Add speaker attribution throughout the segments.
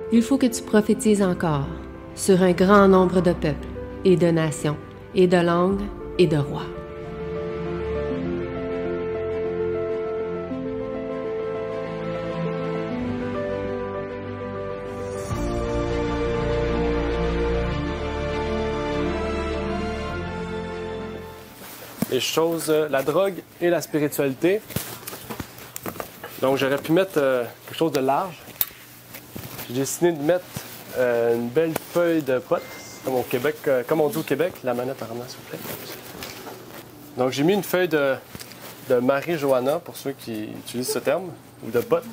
Speaker 1: Il faut que tu prophétises encore sur un grand nombre de peuples et de nations et de langues et de rois.
Speaker 2: Les choses, la drogue et la spiritualité. Donc j'aurais pu mettre quelque chose de large. J'ai décidé de mettre une belle feuille de pote, comme au Québec, comme on dit au Québec, la manette en ramenant s'il vous plaît. Donc j'ai mis une feuille de Marie-Johanna, pour ceux qui utilisent ce terme, ou de pote.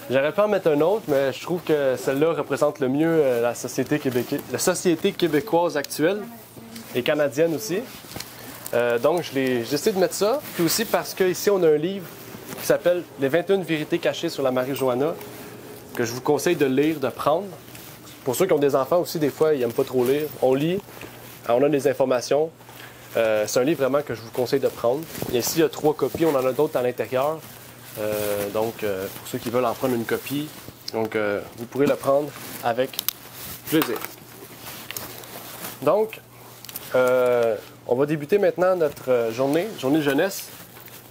Speaker 2: J'aurais pu en mettre un autre, mais je trouve que celle-là représente le mieux la société québécoise actuelle, et canadienne aussi. Donc j'ai décidé de mettre ça, puis aussi parce qu'ici on a un livre qui s'appelle « Les 21 vérités cachées sur la Marie-Johanna », que je vous conseille de lire, de prendre. Pour ceux qui ont des enfants aussi, des fois, ils n'aiment pas trop lire. On lit, on a des informations. C'est un livre vraiment que je vous conseille de prendre. Et ici, il y a 3 copies. On en a d'autres à l'intérieur. Donc, pour ceux qui veulent en prendre une copie, donc, vous pourrez le prendre avec plaisir. Donc, on va débuter maintenant notre journée jeunesse,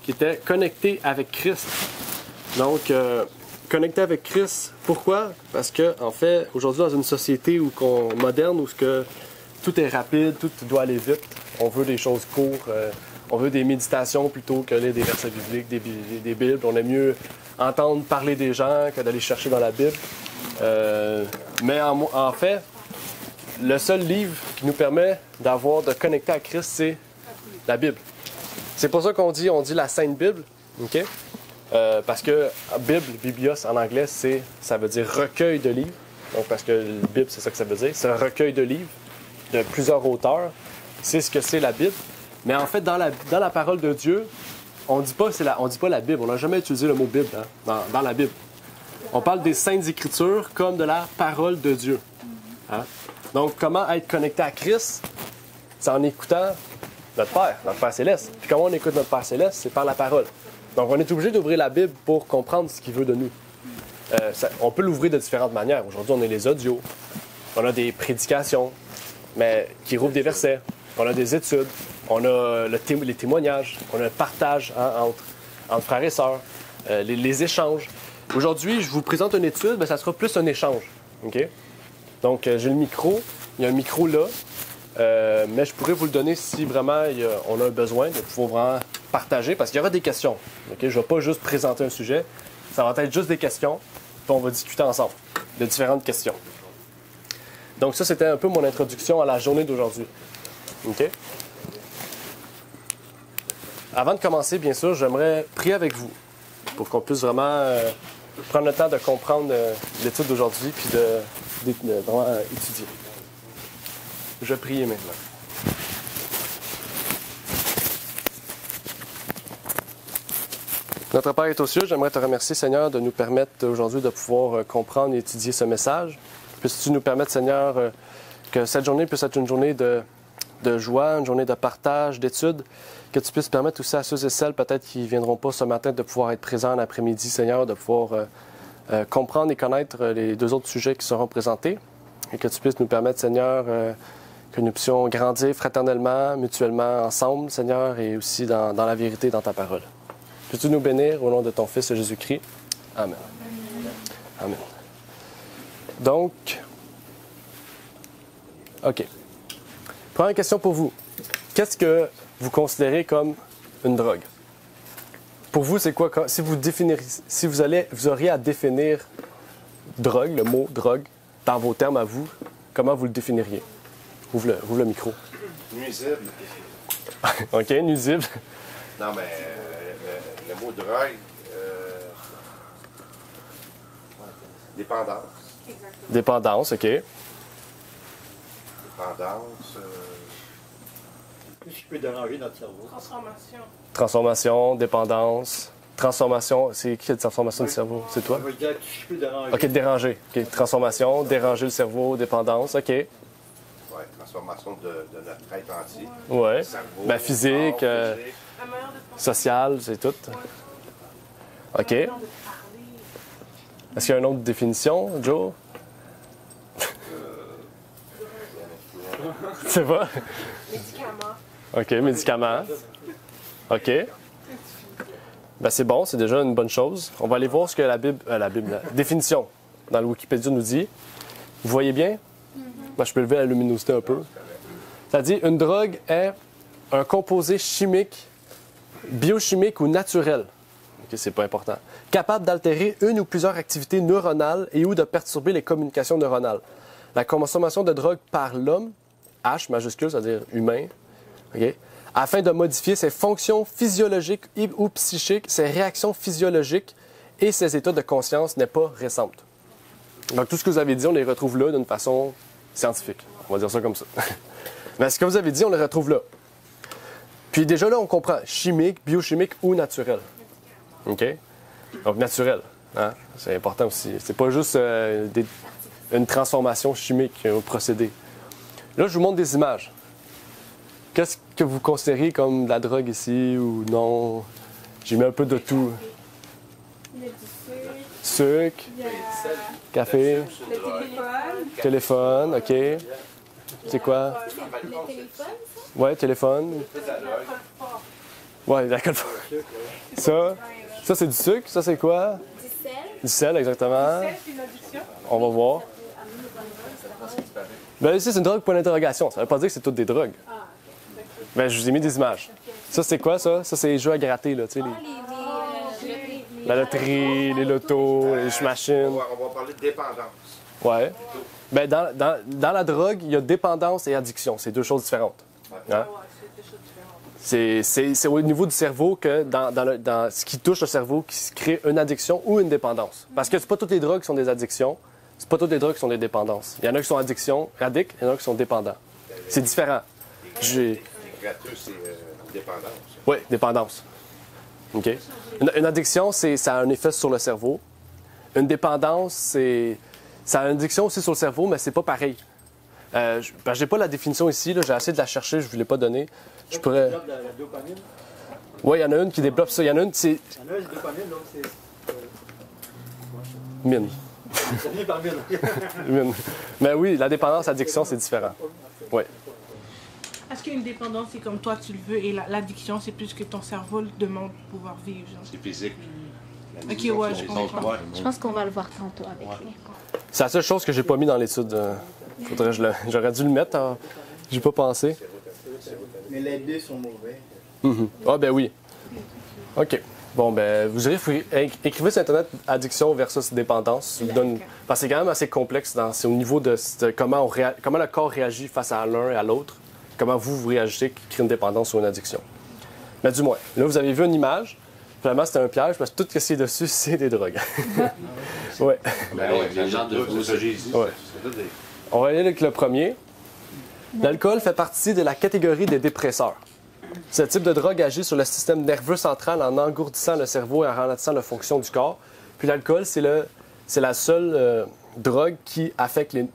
Speaker 2: qui était connectée avec Christ. Donc, connecté avec Christ, pourquoi? Parce que, en fait, aujourd'hui, dans une société moderne où tout est rapide, tout doit aller vite, on veut des choses courtes, on veut des méditations plutôt que lire des versets bibliques, des Bibles. On aime mieux entendre parler des gens que d'aller chercher dans la Bible. Mais en fait, le seul livre qui nous permet de connecter à Christ, c'est la Bible. C'est pour ça qu'on dit la Sainte Bible, OK? Parce que Bible, Biblios en anglais, ça veut dire recueil de livres. Donc, parce que Bible, c'est ça que ça veut dire. C'est un recueil de livres de plusieurs auteurs. C'est ce que c'est la Bible. Mais en fait, dans la parole de Dieu, on dit pas la Bible. On n'a jamais utilisé le mot Bible dans la Bible. On parle des Saintes Écritures comme de la parole de Dieu. Hein? Donc, comment être connecté à Christ? C'est en écoutant notre Père Céleste. Puis comment on écoute notre Père Céleste? C'est par la parole. Donc, on est obligé d'ouvrir la Bible pour comprendre ce qu'il veut de nous. On peut l'ouvrir de différentes manières. Aujourd'hui, on a les audios, on a des prédications, mais qui rouvrent des versets, on a des études, on a les témoignages, on a le partage entre frères et sœurs, les échanges. Aujourd'hui, je vous présente une étude, mais ça sera plus un échange. OK? Donc, j'ai le micro. Il y a un micro là. Mais je pourrais vous le donner si vraiment on a un besoin de pouvoir vraiment partager, parce qu'il y aura des questions. Okay? Je ne vais pas juste présenter un sujet, ça va être juste des questions, puis on va discuter ensemble de différentes questions. Donc ça, c'était un peu mon introduction à la journée d'aujourd'hui. OK? Avant de commencer, bien sûr, j'aimerais prier avec vous pour qu'on puisse vraiment prendre le temps de comprendre l'étude d'aujourd'hui puis de vraiment étudier. Je vais prier maintenant. Notre Père est aux cieux, j'aimerais te remercier, Seigneur, de nous permettre aujourd'hui de pouvoir comprendre et étudier ce message. Puisses-tu nous permettre, Seigneur, que cette journée puisse être une journée de joie, une journée de partage, d'études, que tu puisses permettre aussi à ceux et celles peut-être qui ne viendront pas ce matin de pouvoir être présents l'après-midi, Seigneur, de pouvoir comprendre et connaître les 2 autres sujets qui seront présentés, et que tu puisses nous permettre, Seigneur, que nous puissions grandir fraternellement, mutuellement, ensemble, Seigneur, et aussi dans la vérité, dans ta parole. Peux-tu nous bénir au nom de ton Fils Jésus-Christ? Amen. Amen. Donc, OK. Première question pour vous. Qu'est-ce que vous considérez comme une drogue? Pour vous, c'est quoi? Si vous auriez à définir drogue, le mot drogue, dans vos termes à vous, comment vous le définiriez? Ouvre le micro.
Speaker 3: Nuisible.
Speaker 2: OK, nuisible.
Speaker 3: Non, mais le mot drogue, dépendance.
Speaker 2: Dépendance, OK.
Speaker 3: Dépendance.
Speaker 4: Tout ce qui peut déranger notre cerveau.
Speaker 2: Transformation, dépendance. Transformation, c'est qui la transformation du cerveau? C'est toi?
Speaker 4: Ça veut dire tout ce qui peut déranger.
Speaker 2: OK, déranger. OK, transformation, déranger le cerveau, dépendance, OK.
Speaker 3: Ouais, transformation de notre être entier.
Speaker 2: Ouais.
Speaker 3: Cerveau,
Speaker 2: Ben, physique,
Speaker 3: corps, physique.
Speaker 2: social, c'est tout. OK. Est-ce qu'il y a une autre définition, Joe? C'est pas?
Speaker 5: Médicaments.
Speaker 2: OK, médicaments. OK. Ben, c'est bon, c'est déjà une bonne chose. On va aller voir ce que la définition dans le Wikipédia nous dit. Vous voyez bien? Ben, je peux lever la luminosité un peu. Ça dit, une drogue est un composé chimique, biochimique ou naturel. OK, c'est pas important. Capable d'altérer une ou plusieurs activités neuronales et ou de perturber les communications neuronales. La consommation de drogue par l'homme, H majuscule, c'est-à-dire humain, OK, afin de modifier ses fonctions physiologiques ou psychiques, ses réactions physiologiques et ses états de conscience n'est pas récente. Donc, tout ce que vous avez dit, on les retrouve là d'une façon scientifique. On va dire ça comme ça. Mais ce que vous avez dit, on les retrouve là. Puis déjà là, on comprend chimique, biochimique ou naturel. OK? Donc, naturel. Hein? C'est important aussi. C'est pas juste une transformation chimique au procédé. Là, je vous montre des images. Qu'est-ce que vous considérez comme de la drogue ici ou non? J'ai mis un peu de tout.
Speaker 5: Il y a du sucre.
Speaker 2: Sucre,
Speaker 5: Il y a
Speaker 2: café,
Speaker 5: le téléphone.
Speaker 2: téléphone, OK. C'est quoi?
Speaker 5: Le téléphone, ça?
Speaker 2: Ouais, téléphone. Ouais, l'alcool fort. Ça c'est du sucre. Ça, c'est quoi?
Speaker 5: Du sel.
Speaker 2: Du sel, exactement.
Speaker 5: C'est une addiction.
Speaker 2: On va voir. Ben ici, c'est une drogue pour l'interrogation. Ça veut pas dire que c'est toutes des drogues. Ben, je vous ai mis des images. Ça, c'est quoi, ça? Ça, c'est les jeux à gratter, là, tu sais, la loterie, les lotos, les machines.
Speaker 3: On va parler de dépendance.
Speaker 2: Ouais. Ben, dans la drogue, il y a dépendance et addiction. C'est deux choses différentes. Hein? C'est au niveau du cerveau que, dans ce qui touche le cerveau, qui se crée une addiction ou une dépendance. Parce que c'est pas toutes les drogues qui sont des addictions, c'est pas toutes les drogues qui sont des dépendances. Il y en a qui sont addicts, il y en a qui sont dépendants. C'est différent.
Speaker 3: Gratteux, c'est dépendance.
Speaker 2: Oui, dépendance. OK? Une addiction, ça a un effet sur le cerveau. Une dépendance, ça a une addiction aussi sur le cerveau, mais c'est pas pareil. J'ai pas la définition ici, là. J'ai essayé de la chercher, je ne vous l'ai pas donnée. Je pourrais...
Speaker 4: La dopamine.
Speaker 2: Oui, il y en a une qui développe ça. Il y en a une, c'est
Speaker 4: Il y en a une dopamine, donc c'est.
Speaker 2: mine.
Speaker 4: Ça finit par mine.
Speaker 2: Mine. Mais oui, la dépendance, addiction, c'est différent. Oui.
Speaker 6: Est-ce qu'une dépendance, c'est comme toi tu le veux, et l'addiction, c'est plus que ton cerveau le demande pour pouvoir vivre, genre?
Speaker 3: C'est physique.
Speaker 6: Ok, ouais, je comprends.
Speaker 7: Je pense qu'on va le voir tantôt avec lui.
Speaker 2: C'est la seule chose que j'ai pas mis dans l'étude. J'aurais dû le mettre. Hein. J'ai pas pensé.
Speaker 4: Mais les deux sont mauvais.
Speaker 2: Ah, ben oui. OK. Bon, ben, vous écrivez sur Internet addiction versus dépendance. Ça vous donne... Parce que c'est quand même assez complexe. C'est au niveau de comment le corps réagit face à l'un et à l'autre. Comment vous réagissez qui crée une dépendance ou une addiction. Mais du moins, là, vous avez vu une image. Finalement, c'était un piège parce que tout ce qui est dessus, c'est des drogues. Oui.
Speaker 3: Les gens de vous, ça j'ai dit.
Speaker 2: Ouais. On va aller avec le premier. L'alcool fait partie de la catégorie des dépresseurs. Ce type de drogue agit sur le système nerveux central en engourdissant le cerveau et en ralentissant la fonction du corps. Puis l'alcool, c'est la seule drogue qui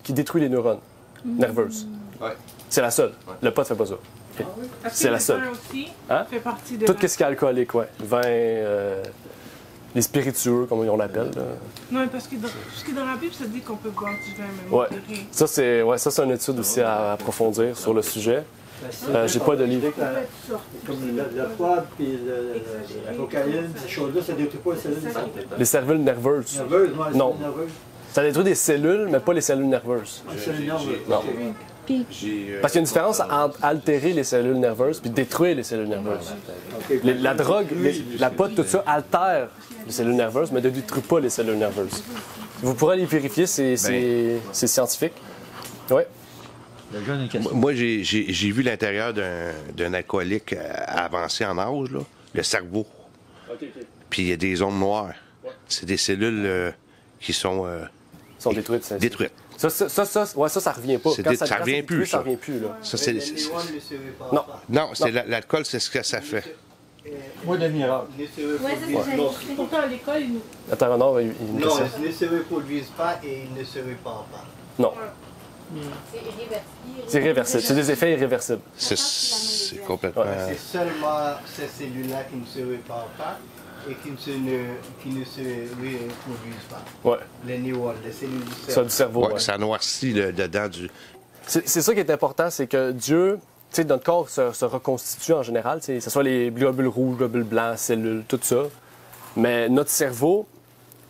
Speaker 2: détruit les neurones nerveuses.
Speaker 3: Ouais.
Speaker 2: C'est la seule. Le pot ne fait pas ça. Okay. C'est la seule.
Speaker 6: Le vin aussi
Speaker 2: Hein?
Speaker 6: fait partie de
Speaker 2: Tout ce qui est alcoolique, oui. Vin, les spiritueux, comme on l'appelle.
Speaker 6: Non, parce que dans la Bible, ça dit qu'on peut boire du vin, même
Speaker 2: Ouais.
Speaker 6: modéré.
Speaker 2: Ça, c'est une étude aussi à approfondir sur le sujet. J'ai pas de livre.
Speaker 4: Comme la poivre puis la cocaïne, ces choses-là, ça détruit pas les cellules
Speaker 2: Les cellules nerveuses.
Speaker 4: nerveuses. Les
Speaker 2: Non.
Speaker 4: cellules nerveuses.
Speaker 2: Ça détruit des cellules, mais pas les cellules nerveuses.
Speaker 4: Les cellules nerveuses.
Speaker 2: Non. Parce qu'il y a une différence entre altérer les cellules nerveuses puis détruire les cellules nerveuses. La drogue, la pote, tout ça altère les cellules nerveuses, mais ne détruit pas les cellules nerveuses. Vous pourrez aller vérifier, c'est scientifique. Oui.
Speaker 3: Moi, j'ai vu l'intérieur d'un alcoolique avancé en âge, là, le cerveau. Puis il y a des zones noires. C'est des cellules qui sont
Speaker 2: Sont détruites.
Speaker 3: détruites.
Speaker 2: Ça revient pas.
Speaker 3: Ça revient plus,
Speaker 2: ça
Speaker 3: ça.
Speaker 2: revient plus, là.
Speaker 3: Ça, c'est...
Speaker 2: Non.
Speaker 3: Non, c'est l'alcool, c'est ce que ça fait.
Speaker 4: Moi, de miracle.
Speaker 5: Ouais, ça, c'est j'allais.
Speaker 6: Pourtant, à l'école, ils nous...
Speaker 2: Attends, non, il me
Speaker 8: Non,
Speaker 2: question.
Speaker 8: ils ne se reproduisent pas et ils ne se répandent pas.
Speaker 2: Non,
Speaker 5: C'est irréversible.
Speaker 2: c'est irréversible. C'est des effets irréversibles.
Speaker 3: C'est complètement...
Speaker 8: C'est seulement ces cellules-là qui ne se répandent pas et qui ne se reproduisent pas.
Speaker 2: Ouais.
Speaker 8: Les neurones, les cellules du
Speaker 2: Ça,
Speaker 8: cerveau.
Speaker 2: du cerveau.
Speaker 3: Ouais,
Speaker 2: Ouais.
Speaker 3: ça noircit le dedans du...
Speaker 2: C'est ça qui est important, c'est que Dieu, tu sais, notre corps se reconstitue en général, que ce soit les globules rouges, globules blancs, cellules, tout ça. Mais notre cerveau,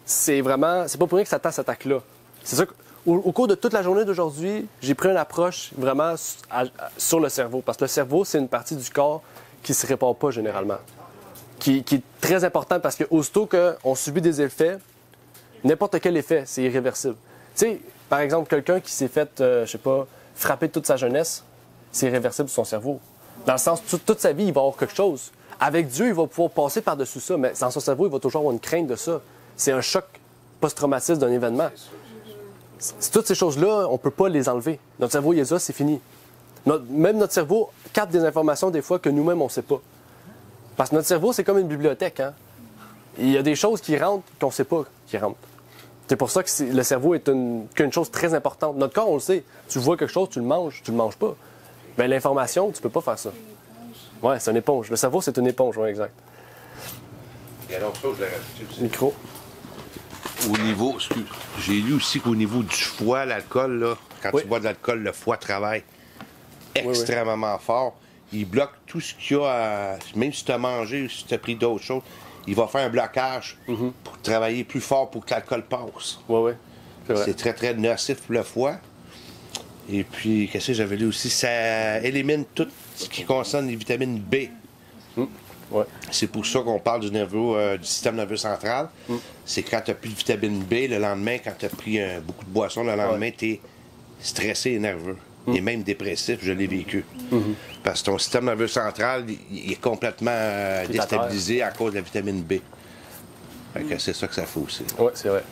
Speaker 2: c'est pas pour rien que Satan s'attaque là. C'est ça qu'au cours de toute la journée d'aujourd'hui, j'ai pris une approche vraiment sur le cerveau. Parce que le cerveau, c'est une partie du corps qui ne se répare pas généralement. Qui est très important parce que aussitôt qu'on subit des effets, n'importe quel effet, c'est irréversible. Tu sais, par exemple, quelqu'un qui s'est fait, je sais pas, frapper toute sa jeunesse, c'est irréversible sur son cerveau. Dans le sens, toute sa vie, il va avoir quelque chose. Avec Dieu, il va pouvoir passer par-dessus ça, mais dans son cerveau, il va toujours avoir une crainte de ça. C'est un choc post-traumatique d'un événement. Toutes ces choses-là, on ne peut pas les enlever. Notre cerveau, il est là, c'est fini. Même notre cerveau capte des informations des fois que nous-mêmes, on ne sait pas. Parce que notre cerveau, c'est comme une bibliothèque. Hein? Il y a des choses qui rentrent qu'on ne sait pas qui rentrent. C'est pour ça que le cerveau est une chose très importante. Notre corps, on le sait. Tu vois quelque chose, tu le manges pas. Bien, l'information, tu peux pas faire ça. Oui, c'est une éponge. Le cerveau, c'est une éponge, oui, exact.
Speaker 3: Et alors, ça, je l'ai rajouté aussi.
Speaker 2: Micro.
Speaker 3: Au niveau, j'ai lu aussi qu'au niveau du foie, l'alcool, là, quand tu bois de l'alcool, le foie travaille extrêmement fort. Il bloque tout ce qu'il y a, même si tu as mangé, si tu as pris d'autres choses, il va faire un blocage pour travailler plus fort pour que l'alcool passe.
Speaker 2: Oui.
Speaker 3: C'est très, très nocif pour le foie. Et puis, qu'est-ce que j'avais lu aussi? Ça élimine tout ce qui concerne les vitamines B.
Speaker 2: Ouais.
Speaker 3: C'est pour ça qu'on parle du système nerveux central. C'est quand tu n'as plus de vitamine B, le lendemain, quand tu as pris beaucoup de boissons, le lendemain, tu es stressé et nerveux. Et même dépressif, je l'ai vécu. Parce que ton système nerveux central, il est complètement déstabilisé à cause de la vitamine B. Fait que c'est ça que ça fait aussi.
Speaker 2: Oui, c'est vrai.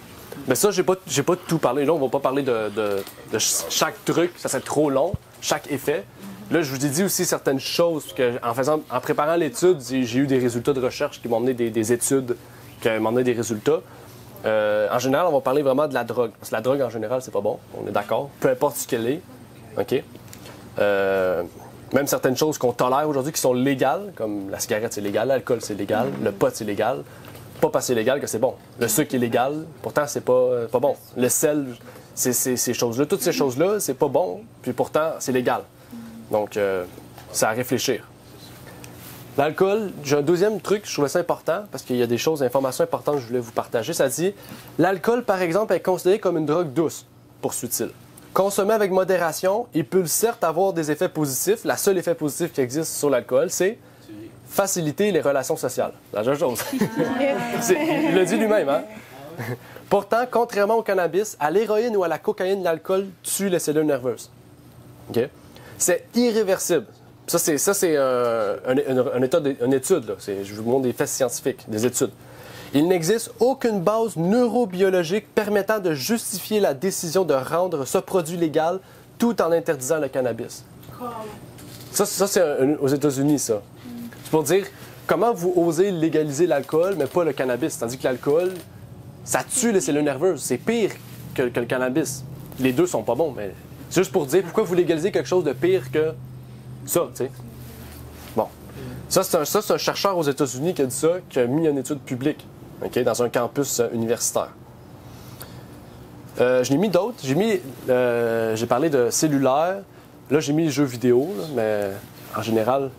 Speaker 2: Mais ça, j'ai pas tout parlé. Là, on va pas parler de chaque truc, ça serait trop long, chaque effet. Là, je vous ai dit aussi certaines choses que, en préparant l'étude, j'ai eu des résultats de recherche qui m'ont amené des études qui m'ont amené des résultats. En général, on va parler vraiment de la drogue. Parce que la drogue, en général, c'est pas bon. On est d'accord. Peu importe ce qu'elle est. OK? Même certaines choses qu'on tolère aujourd'hui qui sont légales, comme la cigarette, c'est légal, l'alcool, c'est légal, le pot, c'est légal. Pas parce que c'est légal que c'est bon. Le sucre est légal, pourtant, c'est pas bon. Le sel, c'est ces choses-là. Toutes ces choses-là, c'est pas bon, puis pourtant, c'est légal. Donc, c'est à réfléchir. L'alcool, j'ai un deuxième truc, je trouvais ça important, parce qu'il y a des choses, des informations importantes que je voulais vous partager. Ça dit, l'alcool, par exemple, est considéré comme une drogue douce, poursuit-il. Consommé avec modération, il peut certes avoir des effets positifs. Le seul effet positif qui existe sur l'alcool, c'est faciliter les relations sociales. C'est la même chose. Il le dit lui-même, hein? Pourtant, contrairement au cannabis, à l'héroïne ou à la cocaïne, l'alcool tue les cellules nerveuses. OK? C'est irréversible. Ça, c'est une étude. Là. Je vous montre des faits scientifiques, des études. Il n'existe aucune base neurobiologique permettant de justifier la décision de rendre ce produit légal tout en interdisant le cannabis. Ça c'est aux États-Unis, ça. C'est pour dire comment vous osez légaliser l'alcool, mais pas le cannabis. Tandis que l'alcool, ça tue les cellules nerveuses. C'est pire que le cannabis. Les deux sont pas bons, mais c'est juste pour dire pourquoi vous légalisez quelque chose de pire que ça, tu sais. Bon. Ça, c'est un chercheur aux États-Unis qui a dit ça, qui a mis une étude publique. Okay, dans un campus universitaire. Je l'ai mis d'autres. J'ai parlé de cellulaire. Là, j'ai mis les jeux vidéo, là, mais en général,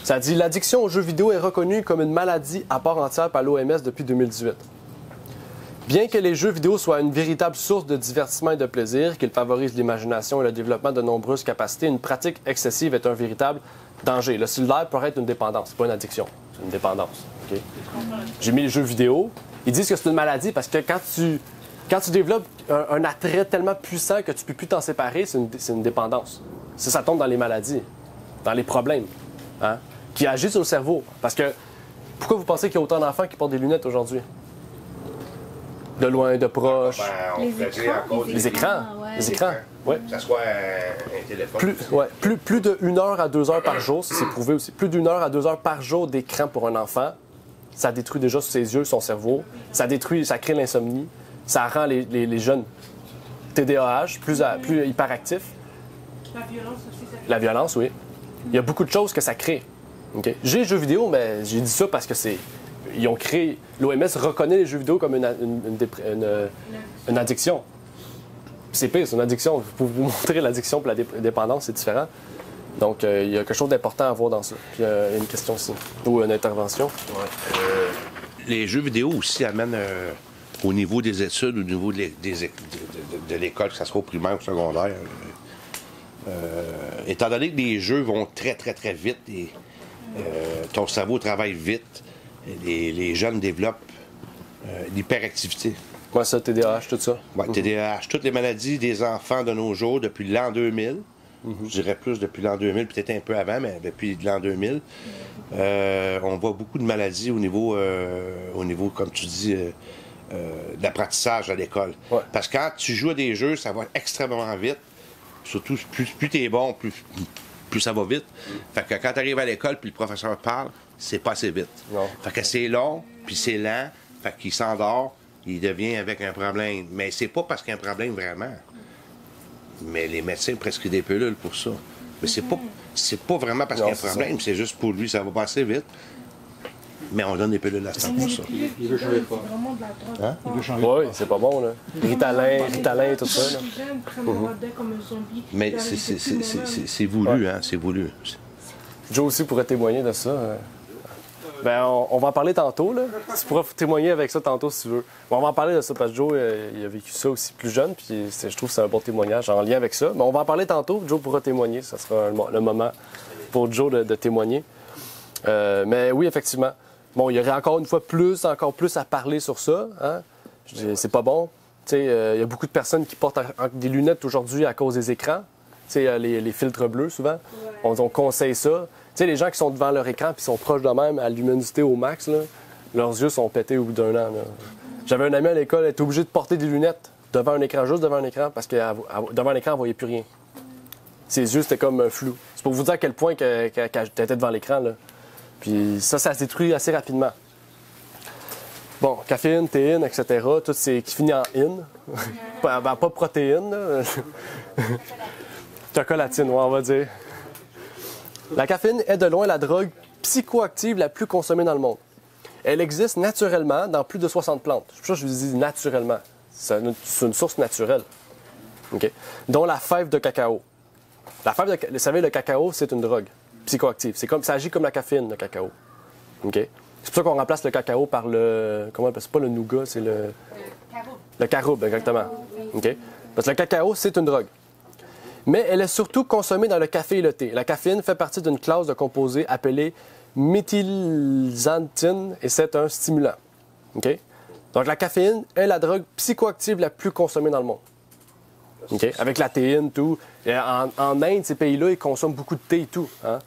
Speaker 2: ça dit l'addiction aux jeux vidéo est reconnue comme une maladie à part entière par l'OMS depuis 2018. Bien que les jeux vidéo soient une véritable source de divertissement et de plaisir, qu'ils favorisent l'imagination et le développement de nombreuses capacités, une pratique excessive est un véritable danger. Le cellulaire pourrait être une dépendance, c'est pas une addiction, c'est une dépendance. Okay? J'ai mis les jeux vidéo. Ils disent que c'est une maladie parce que quand tu développes un attrait tellement puissant que tu ne peux plus t'en séparer, c'est une dépendance. Ça tombe dans les maladies, dans les problèmes, hein, qui agissent sur le cerveau. Parce que, pourquoi vous pensez qu'il y a autant d'enfants qui portent des lunettes aujourd'hui? De loin, de proche. Les écrans. Les écrans. Ouais.
Speaker 3: Que ça soit un téléphone.
Speaker 2: Plus de 1 heure à 2 heures par jour, ça c'est prouvé aussi. Plus d'1 heure à 2 heures par jour d'écran pour un enfant, ça détruit déjà ses yeux, son cerveau. Ça crée l'insomnie. Ça rend les jeunes TDAH, plus hyperactifs.
Speaker 6: La violence aussi, ça fait...
Speaker 2: La violence, oui. Il y a beaucoup de choses que ça crée. Okay? J'ai les jeux vidéo, mais j'ai dit ça parce que ils ont créé... L'OMS reconnaît les jeux vidéo comme une addiction. c'est pire, c'est une addiction. Pour vous montrer l'addiction et la dépendance, c'est différent. Donc, il y a quelque chose d'important à voir dans ça. Puis, il y a une question aussi, ou une intervention.
Speaker 3: Ouais. Les jeux vidéo aussi amènent au niveau des études, au niveau de l'école, que ce soit au primaire ou au secondaire. Étant donné que les jeux vont très, très, très vite et ton cerveau travaille vite, les jeunes développent l'hyperactivité.
Speaker 2: Ouais, ça, TDAH, tout ça.
Speaker 3: Ouais, TDAH, toutes les maladies des enfants de nos jours depuis l'an 2000. Je dirais plus depuis l'an 2000, peut-être un peu avant, mais depuis l'an 2000. On voit beaucoup de maladies au niveau comme tu dis, de l'apprentissage à l'école.
Speaker 2: Ouais.
Speaker 3: Parce que quand tu joues à des jeux, ça va extrêmement vite. Surtout, plus tu es bon, plus ça va vite. Fait que quand tu arrives à l'école puis le professeur parle, c'est pas assez vite.
Speaker 2: Non.
Speaker 3: Fait que c'est long, puis c'est lent, fait qu'il s'endort, il devient avec un problème. Mais c'est pas parce qu'il y a un problème vraiment. Mais les médecins prescrivent des pilules pour ça. Mais c'est pas vraiment parce qu'il y a un problème, c'est juste pour lui, ça va passer vite. Mais on donne des pilules à ce temps pour ça.
Speaker 4: Il veut changer de forme.
Speaker 3: Hein?
Speaker 4: Il veut changer de
Speaker 2: Oui, c'est pas bon, là. Ritalin, tout ça. Là.
Speaker 3: Mais c'est voulu, hein, c'est voulu.
Speaker 2: Joe aussi pourrait témoigner de ça. Ben, on va en parler tantôt, là. Tu pourras témoigner avec ça tantôt si tu veux. Bon, on va en parler de ça parce que Joe, il a vécu ça aussi plus jeune, puis je trouve que c'est un bon témoignage en lien avec ça. Mais on va en parler tantôt. Joe pourra témoigner. Ça sera le moment pour Joe de témoigner. Mais oui, effectivement. Bon, il y aurait encore plus à parler sur ça. Hein? C'est pas bon. Il y a beaucoup de personnes qui portent des lunettes aujourd'hui à cause des écrans. Les filtres bleus, souvent. Ouais. On conseille ça. Les gens qui sont devant leur écran et sont proches de même à luminosité au max, là, leurs yeux sont pétés au bout d'un an. Là. J'avais un ami à l'école, elle était obligée de porter des lunettes devant un écran, juste devant un écran, parce que devant un écran, elle ne voyait plus rien. Ses yeux, c'était comme flou. C'est pour vous dire à quel point qu'elle était devant l'écran. Là. Puis ça se détruit assez rapidement. Bon, caféine, théine, etc., tout c'est qui finit en in. pas protéine, là. Chocolatine, ouais, on va dire. La caféine est de loin la drogue psychoactive la plus consommée dans le monde. Elle existe naturellement dans plus de 60 plantes. C'est pour ça que je vous dis naturellement. C'est une source naturelle. Okay? Dont la fève de cacao. Vous savez, le cacao, c'est une drogue psychoactive. Ça agit comme la caféine, le cacao. Okay? C'est pour ça qu'on remplace le cacao par le... Comment on appelle ça? C'est pas le nougat, c'est le... Caroube. Le caroube, exactement. Okay? Parce que le cacao, c'est une drogue. Mais elle est surtout consommée dans le café et le thé. La caféine fait partie d'une classe de composés appelée méthylxanthine et c'est un stimulant. Okay? Donc la caféine est la drogue psychoactive la plus consommée dans le monde. Okay? Avec la théine, tout. Et en Inde, ces pays-là, ils consomment beaucoup de thé et tout. Hein?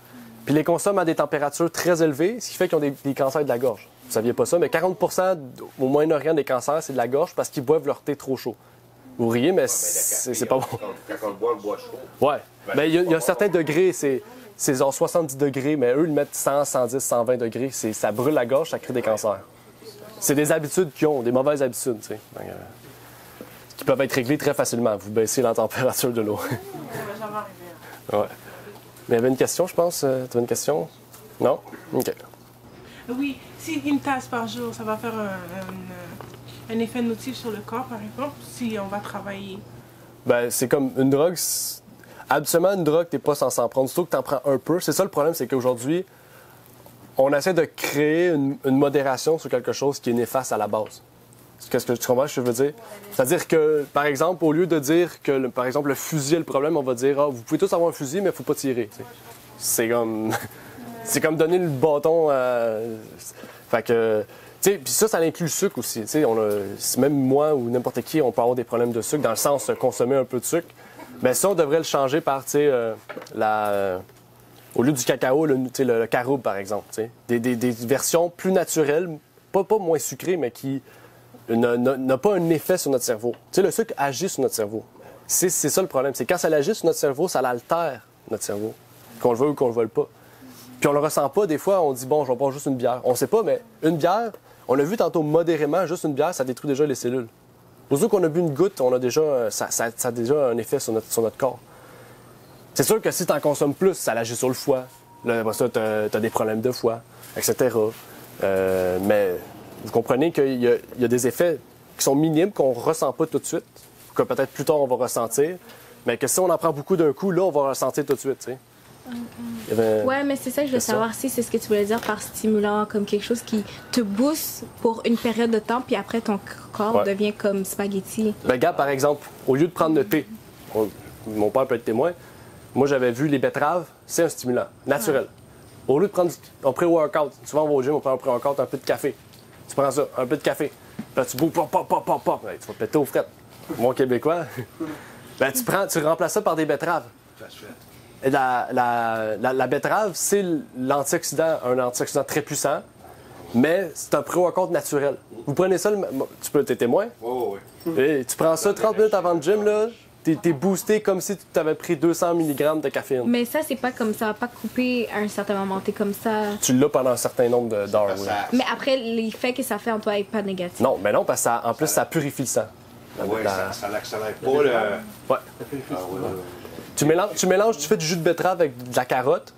Speaker 2: Puis ils les consomment à des températures très élevées, ce qui fait qu'ils ont des cancers de la gorge. Vous ne saviez pas ça, mais 40% au Moyen-Orient des cancers, c'est de la gorge parce qu'ils boivent leur thé trop chaud. Vous riez, mais c'est pas bon.
Speaker 3: Quand on le boit, on le boit chaud.
Speaker 2: Ouais. Mais il y a certains degrés, c'est genre 70 degrés, mais eux, ils mettent 100, 110, 120 degrés. Ça brûle la gorge, ça crée des cancers. C'est des habitudes qu'ils ont, des mauvaises habitudes, tu sais. Qui peuvent être réglées très facilement. Vous baissez la température de l'eau. Ouais. Mais il y avait une question, je pense. Tu avais une question? Non? OK.
Speaker 6: Oui, si une tasse par jour, ça va faire un effet nocif sur le corps, par exemple, si on va travailler?
Speaker 2: Ben, c'est comme une drogue. Habituellement, une drogue, t'es pas censé en prendre. Surtout que t'en prends un peu. C'est ça le problème, c'est qu'aujourd'hui, on essaie de créer une modération sur quelque chose qui est néfaste à la base. Qu'est-ce que tu comprends ce que je veux dire? C'est-à-dire que, par exemple, au lieu de dire que, par exemple, le fusil est le problème, on va dire, vous pouvez tous avoir un fusil, mais il faut pas tirer. T'sais. C'est comme... c'est comme donner le bâton à... Fait que... Puis ça inclut le sucre aussi. Même moi ou n'importe qui, on peut avoir des problèmes de sucre, dans le sens de consommer un peu de sucre. Mais ça, on devrait le changer par, au lieu du cacao, le caroube, par exemple. Des versions plus naturelles, pas moins sucrées, mais qui n'a pas un effet sur notre cerveau. Le sucre agit sur notre cerveau. C'est ça le problème. C'est quand ça agit sur notre cerveau, ça l'altère, notre cerveau. Qu'on le veuille ou qu'on le veuille pas. Puis on le ressent pas. Des fois, on dit, bon, je vais boire juste une bière. On sait pas, mais une bière... On l'a vu tantôt modérément, juste une bière, ça détruit déjà les cellules. Aussitôt qu'on a bu une goutte, on a déjà, ça a déjà un effet sur notre corps. C'est sûr que si tu en consommes plus, ça agit sur le foie. Là, après ça, tu as des problèmes de foie, etc. Mais vous comprenez qu'il y a des effets qui sont minimes, qu'on ne ressent pas tout de suite. que peut-être plus tard on va ressentir. Mais que si on en prend beaucoup d'un coup, là, on va ressentir tout de suite, tu sais.
Speaker 7: Ouais, mais c'est ça que je veux savoir si c'est ce que tu voulais dire par stimulant, comme quelque chose qui te booste pour une période de temps, puis après ton corps devient comme spaghetti.
Speaker 2: Ben, regarde, par exemple, au lieu de prendre le thé, mon père peut être témoin, moi j'avais vu les betteraves, c'est un stimulant naturel. Au lieu de prendre un pré-workout, souvent on va au gym, on prend un pré-workout, un peu de café. Tu prends ça, un peu de café. Là, tu bouges, pop, pop, pop, pop, pop. Ben, tu vas péter aux frettes. Moi, Québécois, ben, tu remplaces ça par des betteraves. Et la betterave, c'est l'antioxydant, un antioxydant très puissant, mais c'est un pré-workout naturel. Vous prenez ça, tu peux être témoin.
Speaker 3: Oui.
Speaker 2: Et tu prends ça 30 minutes avant le gym, là, t'es boosté comme si tu t'avais pris 200 mg de caféine.
Speaker 7: Mais ça, c'est pas comme ça, pas coupé à un certain moment, t'es comme ça.
Speaker 2: Tu l'as pendant un certain nombre d'heures, oui.
Speaker 7: Mais après, l'effet que ça fait en toi n'est pas négatif.
Speaker 2: Non, mais non, parce que en plus, ça purifie le sang.
Speaker 3: Oui, ça l'accélère pas, le...
Speaker 2: Ouais. Tu mélanges, tu fais du jus de betterave avec de la carotte,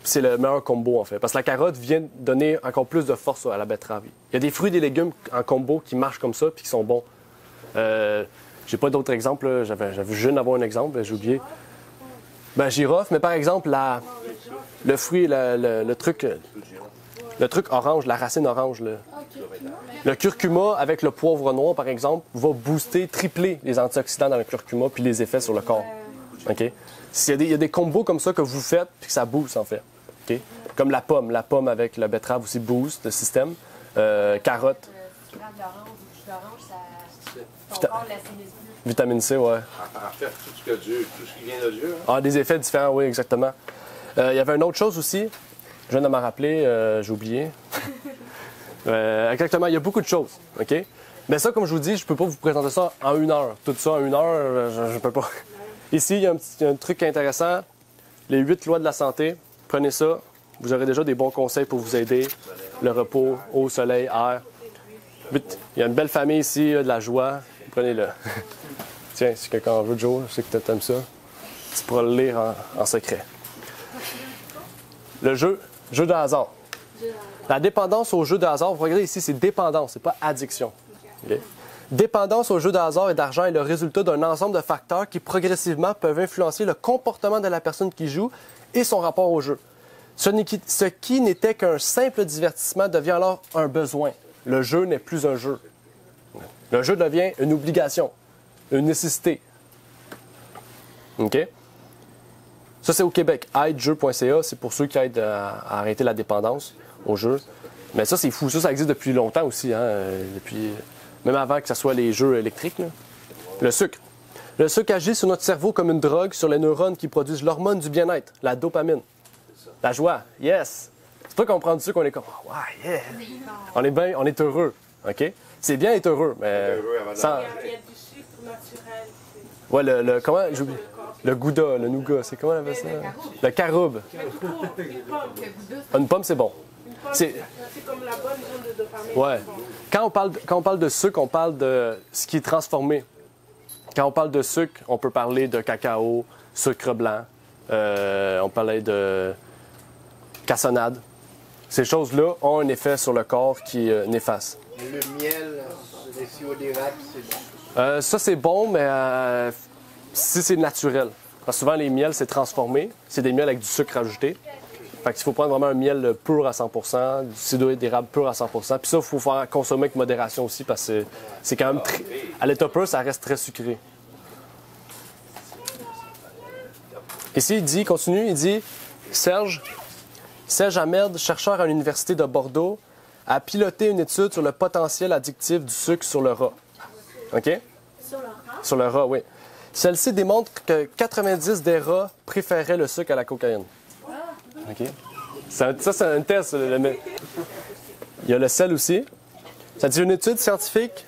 Speaker 2: c'est le meilleur combo, en fait. Parce que la carotte vient donner encore plus de force à la betterave. Il y a des fruits et des légumes en combo qui marchent comme ça puis qui sont bons. J'ai pas d'autres exemples. Là. J'avais juste d'avoir un exemple, j'ai oublié. Ben, girofle, mais par exemple, le fruit, le truc orange, la racine orange, le curcuma avec le poivre noir, par exemple, va booster, tripler les antioxydants dans le curcuma puis les effets sur le corps. OK? Il y a des combos comme ça que vous faites puis que ça booste, en fait. OK? Comme la pomme avec la betterave aussi booste le système. Carotte. Vitamine C, ouais.
Speaker 3: En fait, tout ce qui vient de Dieu. Hein?
Speaker 2: Ah, des effets différents, oui, exactement. Il y avait une autre chose aussi, je viens de m'en rappeler, j'ai oublié. Exactement, il y a beaucoup de choses, OK? Mais ça, comme je vous dis, je peux pas vous présenter ça en 1 heure. Tout ça en 1 heure, je peux pas. Ici, il y a un truc intéressant, les 8 lois de la santé. Prenez ça, vous aurez déjà des bons conseils pour vous aider. Le repos, eau, soleil, air. Il y a une belle famille ici, de la joie. Prenez-le. Tiens, si quelqu'un en veut, Joe, je sais que tu aimes ça. Tu pourras le lire en secret. Le jeu de hasard. La dépendance au jeu de hasard, vous regardez ici, c'est dépendance, c'est pas addiction. Okay? Dépendance au jeu de hasard et d'argent est le résultat d'un ensemble de facteurs qui progressivement peuvent influencer le comportement de la personne qui joue et son rapport au jeu. Ce qui n'était qu'un simple divertissement devient alors un besoin. Le jeu n'est plus un jeu. Le jeu devient une obligation, une nécessité. OK? Ça, c'est au Québec. Aidejeu.ca, c'est pour ceux qui aident à arrêter la dépendance au jeu. Mais ça, c'est fou. Ça existe depuis longtemps aussi. Hein? Même avant que ce soit les jeux électriques. Là. Le sucre. Le sucre agit sur notre cerveau comme une drogue sur les neurones qui produisent l'hormone du bien-être, la dopamine. La joie. Yes! C'est pas qu'on prend du sucre, on est comme « Ouais, yeah! » On est heureux. OK? C'est bien être heureux, mais... Sans...
Speaker 6: Il y a du sucre naturel.
Speaker 2: Ouais, comment... J'oublie. Le gouda, le nougat, c'est comment on appelle ça? Le caroube. Une pomme, c'est bon.
Speaker 6: C'est comme la bonne zone de dopamine.
Speaker 2: Ouais. Quand on parle de sucre, on parle de ce qui est transformé. Quand on parle de sucre, on peut parler de cacao, sucre blanc, on parlait de cassonade. Ces choses-là ont un effet sur le corps qui est néfaste.
Speaker 8: Le miel, les sirops d'érable, c'est bon.
Speaker 2: Ça, c'est bon, mais si c'est naturel. Parce que souvent, les miels, c'est transformé. C'est des miels avec du sucre ajouté. Fait qu'il faut prendre vraiment un miel pur à 100%, du sirop d'érable pur à 100%. Puis ça, il faut faire consommer avec modération aussi parce que c'est quand même très... À l'état pur, ça reste très sucré. Ici, il dit, Serge Ahmed, chercheur à l'Université de Bordeaux, a piloté une étude sur le potentiel addictif du sucre sur le rat. OK? Sur le rat, oui. Celle-ci démontre que 90 des rats préféraient le sucre à la cocaïne. OK? Ça, c'est un test. Il y a le sel aussi. Ça dit une étude scientifique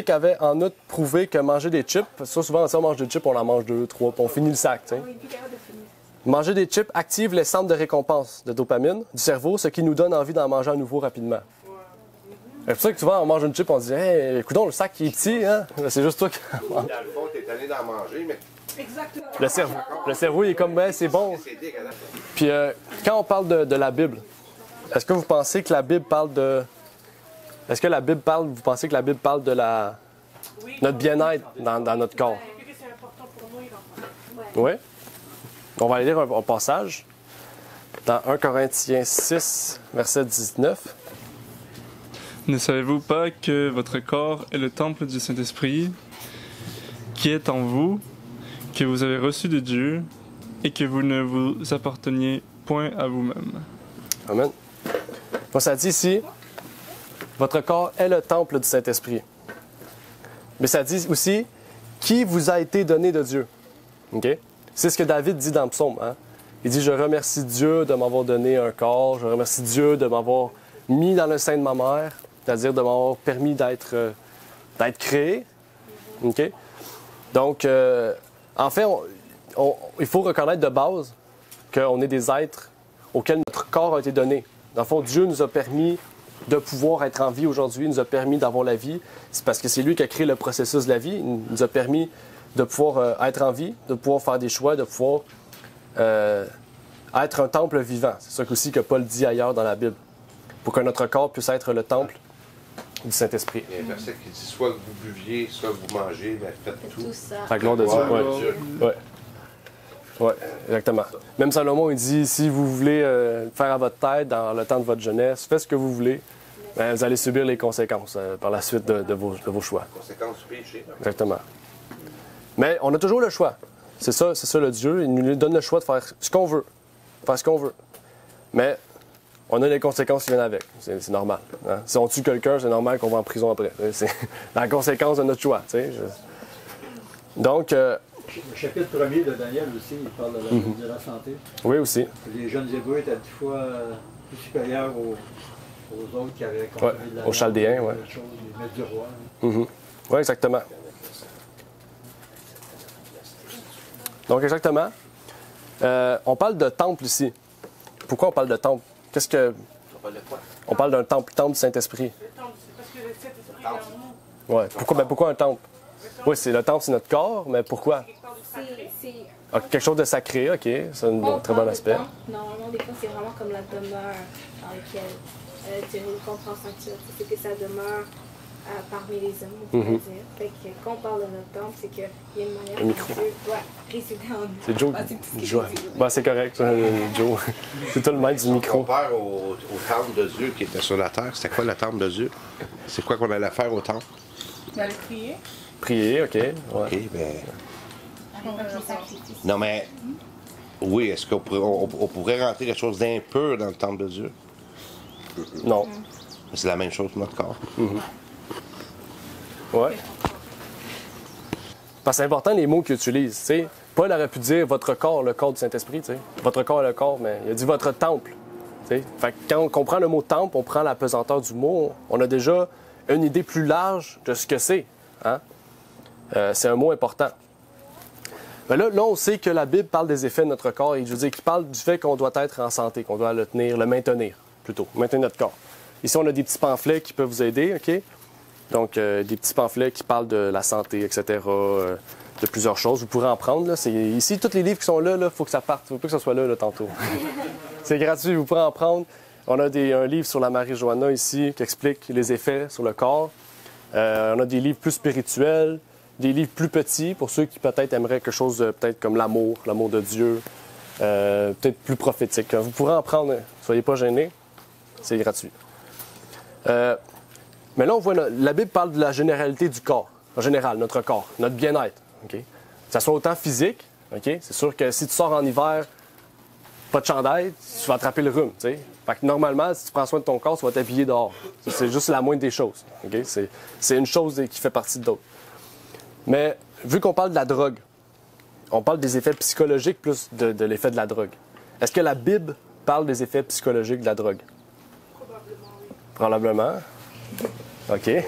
Speaker 2: avait en outre prouvé que manger des chips, ça, souvent, si on mange des chips, on en mange 2, 3, puis on finit le sac. T'sais. Manger des chips active les centres de récompense de dopamine du cerveau, ce qui nous donne envie d'en manger à nouveau rapidement. C'est pour ça que souvent, on mange une chip, on se dit « Hey, écoute, le sac, il est petit, hein? » C'est juste toi qui...
Speaker 3: Dans le fond, t'es tanné d'en manger, mais...
Speaker 6: Exactement.
Speaker 2: Le cerveau, il est comme, ben, c'est bon. Puis quand on parle de la Bible, est-ce que vous pensez que la Bible parle de... Est-ce que vous pensez que la Bible parle de la notre bien-être dans notre corps.
Speaker 6: C'est important pour nous, il en parle.
Speaker 2: Oui. On va aller lire un passage dans 1 Corinthiens 6, verset 19.
Speaker 9: Ne savez-vous pas que votre corps est le temple du Saint-Esprit qui est en vous, que vous avez reçu de Dieu et que vous ne vous apparteniez point à vous-même?
Speaker 2: Amen. Donc, ça dit ici, votre corps est le temple du Saint-Esprit. Mais ça dit aussi, qui vous a été donné de Dieu. OK? C'est ce que David dit dans le psaume. Hein? Il dit, je remercie Dieu de m'avoir donné un corps, je remercie Dieu de m'avoir mis dans le sein de ma mère, c'est-à-dire de m'avoir permis d'être créé. OK? Donc, en fait, il faut reconnaître de base qu'on est des êtres auxquels notre corps a été donné. Dans le fond, Dieu nous a permis de pouvoir être en vie aujourd'hui, il nous a permis d'avoir la vie. C'est parce que c'est lui qui a créé le processus de la vie. Il nous a permis de pouvoir être en vie, de pouvoir faire des choix, de pouvoir être un temple vivant. C'est ça aussi que Paul dit ailleurs dans la Bible. Pour que notre corps puisse être le temple du Saint-Esprit.
Speaker 3: Il y a un verset qui dit soit que vous buviez, soit que vous mangez, mais faites tout.
Speaker 2: La gloire de Dieu. Oui, ouais, exactement. Même Salomon, il dit, si vous voulez faire à votre tête dans le temps de votre jeunesse, faites ce que vous voulez, ben, vous allez subir les conséquences par la suite de vos choix.
Speaker 3: Les conséquences du péché.
Speaker 2: Exactement. Mais on a toujours le choix. C'est ça le Dieu. Il nous donne le choix de faire ce qu'on veut. Faire ce qu'on veut. Mais on a les conséquences qui viennent avec. C'est normal. Hein? Si on tue quelqu'un, c'est normal qu'on va en prison après. C'est la conséquence de notre choix. Donc... le
Speaker 4: chapitre 1er de Daniel aussi, il parle de la santé.
Speaker 2: Oui, aussi.
Speaker 4: Les jeunes Hébreux étaient 10 fois plus supérieurs aux autres qui avaient construit de la
Speaker 2: aux Chaldéens, oui.
Speaker 4: Les maîtres du roi.
Speaker 2: Oui, exactement. Donc, exactement. On parle de temple ici. Pourquoi on parle de temple? Qu'est-ce que...
Speaker 3: On parle de quoi?
Speaker 2: On parle d'un temple du Saint-Esprit.
Speaker 6: Le temple, c'est parce que le Saint-Esprit est en nous.
Speaker 2: Oui. Pourquoi un temple? Oui, le temple, c'est notre corps, mais pourquoi? Quelque chose de sacré, OK. C'est un très bon aspect.
Speaker 7: Normalement, des fois, c'est vraiment comme la demeure dans laquelle tu comprends sanctuaire. C'est que ça demeure parmi les hommes, on pourrait dire. Fait que quand on parle de notre temple, c'est qu'il y a une manière dont Dieu doit résider en nous.
Speaker 2: C'est Joe. C'est correct, Joe. C'est toi le maître du micro.
Speaker 3: On compare au temple de Dieu qui était sur la terre. C'était quoi le temple de Dieu? C'est quoi qu'on allait faire au temple?
Speaker 6: On allait prier.
Speaker 2: Prier, OK. Ouais.
Speaker 3: OK, bien... Non, mais... Oui, est-ce qu'on pourrait rentrer quelque chose d'impur dans le temple de Dieu?
Speaker 2: Non.
Speaker 3: C'est la même chose pour notre corps.
Speaker 2: Oui. Parce que c'est important les mots qu'il utilise. T'sais. Paul aurait pu dire votre corps, le corps du Saint-Esprit. T'sais. Votre corps est le corps, mais il a dit votre temple. T'sais. Fait que quand on comprend le mot temple, on prend la pesanteur du mot, on a déjà une idée plus large de ce que c'est. Hein? C'est un mot important. Mais là, on sait que la Bible parle des effets de notre corps et je veux dire qu'il parle du fait qu'on doit être en santé, qu'on doit le maintenir plutôt, maintenir notre corps. Ici, on a des petits pamphlets qui peuvent vous aider, OK? Donc, des petits pamphlets qui parlent de la santé, etc., de plusieurs choses. Vous pourrez en prendre. Là. Ici, tous les livres qui sont là, il faut que ça parte. Il ne faut pas que ça soit là tantôt. C'est gratuit, vous pourrez en prendre. On a un livre sur la marijuana ici qui explique les effets sur le corps. On a des livres plus spirituels, des livres plus petits pour ceux qui peut-être aimeraient quelque chose peut-être comme l'amour de Dieu, peut-être plus prophétique. Vous pourrez en prendre, soyez pas gênés, c'est gratuit. Mais là, on voit, la Bible parle de la généralité du corps, en général, notre corps, notre bien-être. Okay? Que ça soit autant physique, okay? C'est sûr que si tu sors en hiver, pas de chandail, tu vas attraper le rhume. T'sais? Fait que normalement, si tu prends soin de ton corps, tu vas t'habiller dehors. C'est juste la moindre des choses. Okay? C'est une chose qui fait partie d'autres. Mais vu qu'on parle de la drogue, on parle des effets psychologiques plus de l'effet de la drogue. Est-ce que la Bible parle des effets psychologiques de la drogue? Probablement. OK.
Speaker 3: Un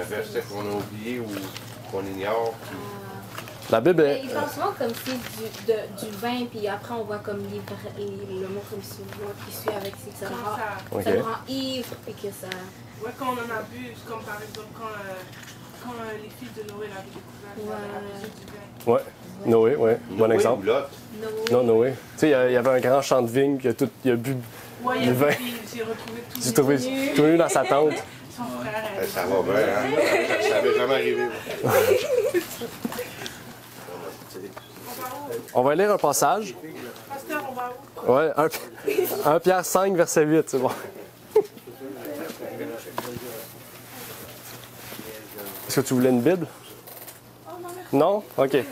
Speaker 3: verset qu'on a oublié ou qu'on ignore.
Speaker 2: La Bible est...
Speaker 7: Ils parlent souvent comme si du vin, puis après on voit comme le mot comme souvent qui suit avec ça nous rend ivre, et que ça...
Speaker 6: Ouais, quand on en abuse, comme par exemple quand les fils de Noé l'avaient découvert, ils avaient abusé du vin.
Speaker 2: Ouais. Noé, oui. Bon exemple. Non, Noé. Tu sais, il y avait un grand champ de vigne, il a bu
Speaker 6: du vin. J'ai retrouvé tout
Speaker 2: nu dans sa tente.
Speaker 6: Son frère
Speaker 3: Ça va bien, hein? Ça m'est jamais arrivé.
Speaker 2: On va lire un passage.
Speaker 6: Pasteur, on va où?
Speaker 2: Ouais, 1 Pierre 5, verset 8, c'est bon. Est-ce que tu voulais une Bible? Non? OK. De